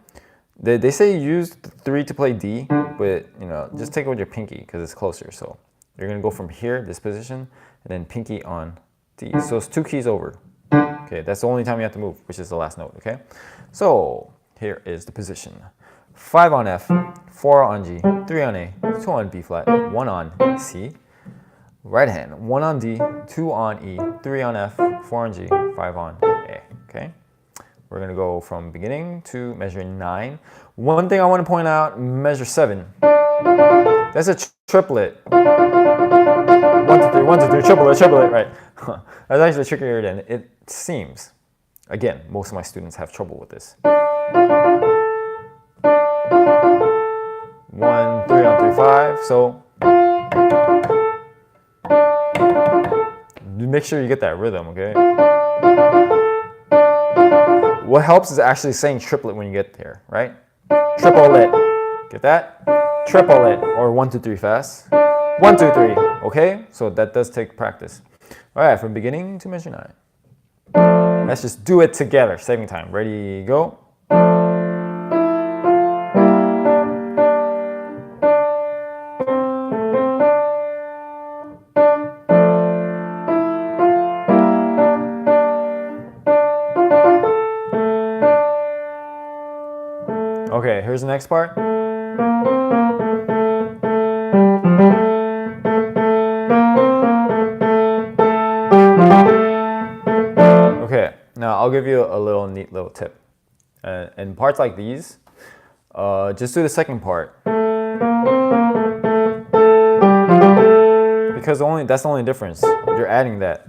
A: They say you use 3 to play D, but you know, just take it with your pinky because it's closer. So you're gonna go from here, this position, and then pinky on D. So it's 2 keys over. Okay, that's the only time you have to move, which is the last note, okay? So here is the position. 5 on F, 4 on G, 3 on A, 2 on B flat, 1 on C. Right hand, 1 on D, 2 on E, 3 on F, 4 on G, 5 on A, okay? We're gonna go from beginning to measure 9. One thing I wanna point out, measure 7. That's a triplet. 1, 2, 3, 1, 2, 3, triplet, right? That's actually trickier than it seems. Again, most of my students have trouble with this. 1, 3 on 3, 5. So make sure you get that rhythm, okay? What helps is actually saying triplet when you get there, right? Triplet. Get that? Triplet. Or 1, 2, 3 fast. 1, 2, 3. Okay? So that does take practice. All right, from beginning to measure 9. Let's just do it together. Saving time. Ready, go. here's the next part. Okay, now I'll give you a neat little tip. In parts like these, just do the second part. Because that's the only difference. You're adding that.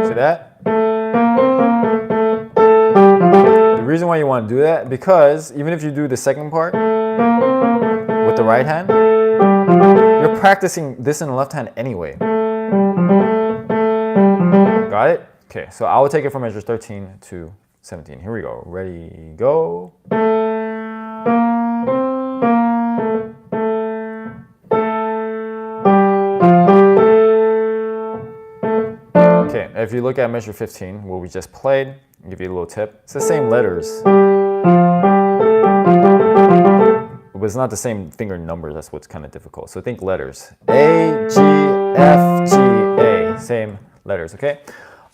A: See that? The reason why you want to do that, because even if you do the second part with the right hand, you're practicing this in the left hand anyway. Got it? Okay, so I will take it from measure 13 to 17. Here we go. Ready, go. Okay, if you look at measure 15, what we just played, I'll give you a little tip. It's the same letters, but it's not the same finger numbers. That's what's kind of difficult. So think letters. A, G, F, G, A. Same letters, okay?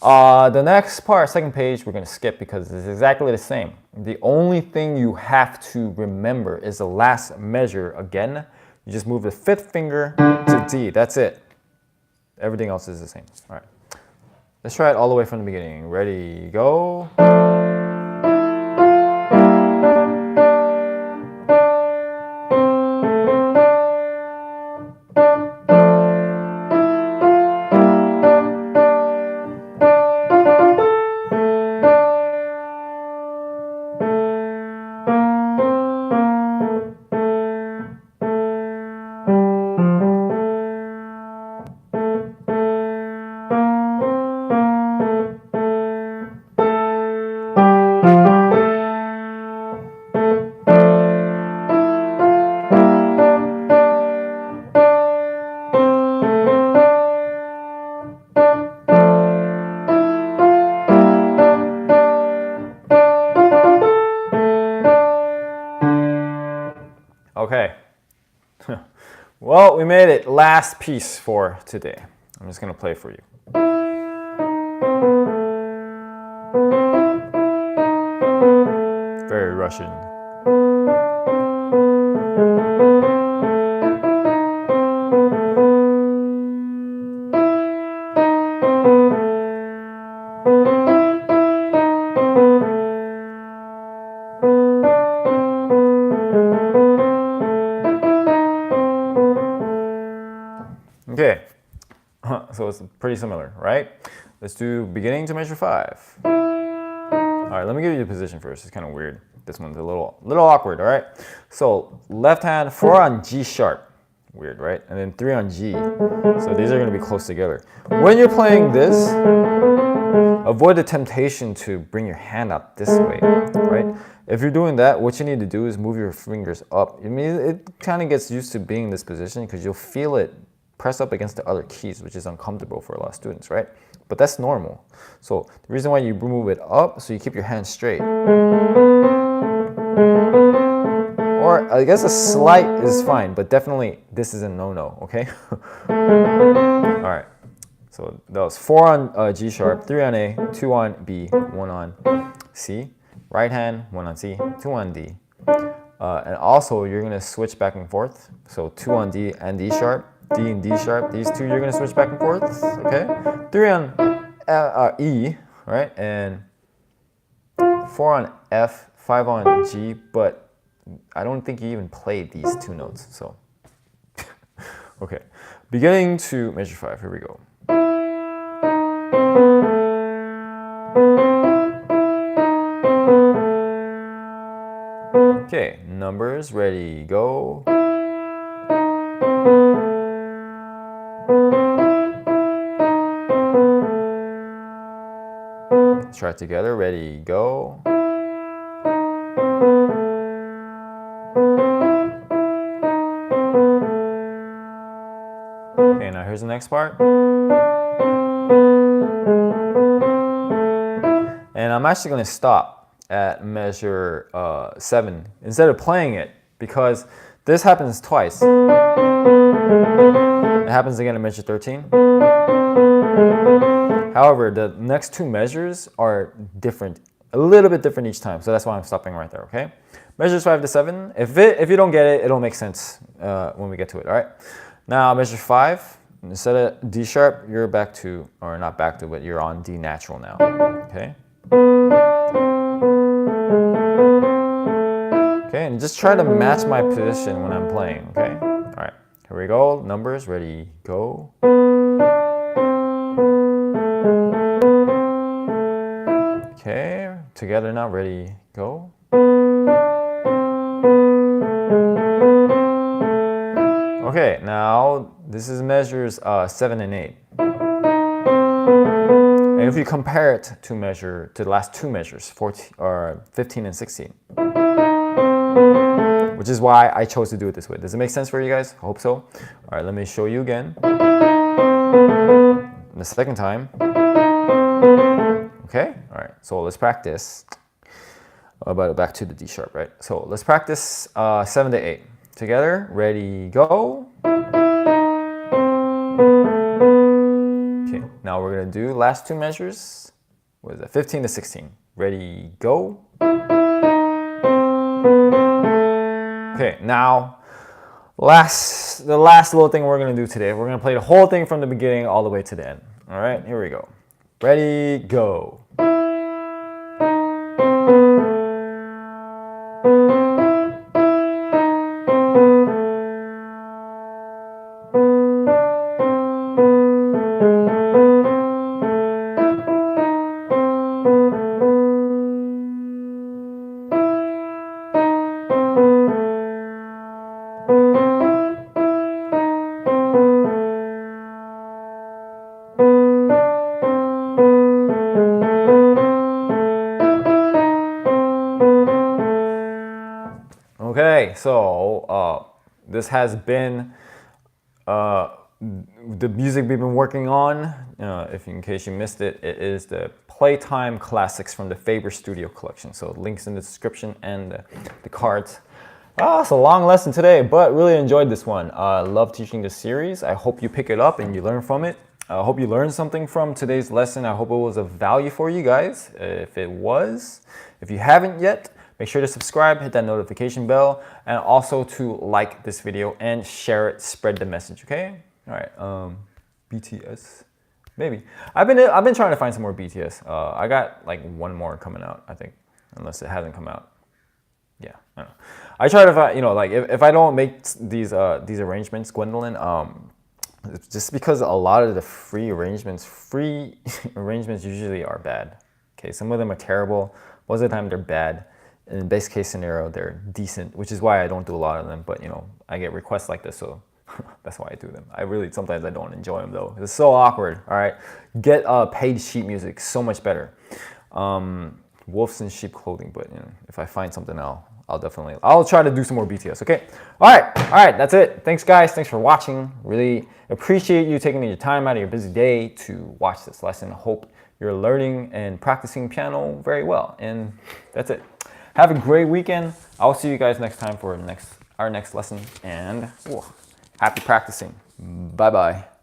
A: The next part, second page, we're going to skip because it's exactly the same. The only thing you have to remember is the last measure. Again, you just move the fifth finger to D. That's it. Everything else is the same. All right. Let's try it all the way from the beginning. Ready, go. Okay. Well, we made it. Last piece for today. I'm just going to play for you. Very Russian. Okay, so it's pretty similar, right? Let's do beginning to measure 5. All right, let me give you the position first. It's kind of weird. This one's a little awkward, all right? So left hand, 4 on G sharp. Weird, right? And then 3 on G. So these are going to be close together. When you're playing this, avoid the temptation to bring your hand out this way, right? If you're doing that, what you need to do is move your fingers up. I mean, it kind of gets used to being in this position because you'll feel it press up against the other keys, which is uncomfortable for a lot of students, right? But that's normal. So the reason why you move it up, so you keep your hand straight. Or I guess a slight is fine, but definitely this is a no-no, okay? All right, so that was 4 on G sharp, 3 on A, 2 on B, 1 on C. Right hand, 1 on C, 2 on D. And also you're gonna switch back and forth. So 2 on D and D sharp, D and D sharp, these two you're going to switch back and forth, okay? 3 on E, right? And 4 on F, 5 on G, but I don't think you even played these two notes, so. Okay, beginning to measure 5, here we go. Okay, numbers, ready, go. Let's try it together. Ready, go. Okay, now here's the next part. And I'm actually going to stop at measure 7 instead of playing it because this happens twice. It happens again at measure 13. However, the next two measures are different a little bit different each time. So that's why I'm stopping right there, okay? Measures 5 to 7. If you don't get it, it'll make sense when we get to it, all right? Now, measure 5. Instead of D sharp, you're back to, or not back to, but you're on D natural now, okay? Okay, and just try to match my position when I'm playing, okay? All right, here we go. Numbers, ready, go. Okay, together now, ready, go. Okay, now this is measures 7 and 8. And if you compare it to the last two measures, 15 and 16, which is why I chose to do it this way. Does it make sense for you guys? I hope so. All right, let me show you again. And the second time. Okay, all right, so let's practice. Back to the D sharp, right? So let's practice 7 to 8. Together, ready, go. Okay, now we're gonna do last two measures. What is that? 15 to 16. Ready, go. Okay, now the last little thing we're gonna do today. We're gonna play the whole thing from the beginning all the way to the end. All right, here we go. Ready, go. Okay, so this has been the music we've been working on. In case you missed it, it is the Playtime Classics from the Faber Studio Collection. So links in the description and the cards. It's a long lesson today, but really enjoyed this one. I love teaching this series. I hope you pick it up and you learn from it. I hope you learned something from today's lesson. I hope it was of value for you guys. If it was, if you haven't yet, make sure to subscribe, hit that notification bell, and also to like this video and share it, spread the message, okay? All right, BTS, maybe. I've been trying to find some more BTS. I got like one more coming out, I think, unless it hasn't come out. Yeah, I don't know. I try to find, like if I don't make these arrangements, Gwendolyn, just because a lot of the free arrangements usually are bad. Okay, some of them are terrible. Most of the time they're bad. In best case scenario, they're decent, which is why I don't do a lot of them. But I get requests like this, so that's why I do them. Sometimes I don't enjoy them though. It's so awkward. All right, get paid sheet music, so much better. Wolves in sheep clothing, but if I find something, I'll try to do some more BTS. Okay. All right. That's it. Thanks, guys. Thanks for watching. Really appreciate you taking your time out of your busy day to watch this lesson. Hope you're learning and practicing piano very well. And that's it. Have a great weekend. I'll see you guys next time for our next lesson. And happy practicing. Bye-bye.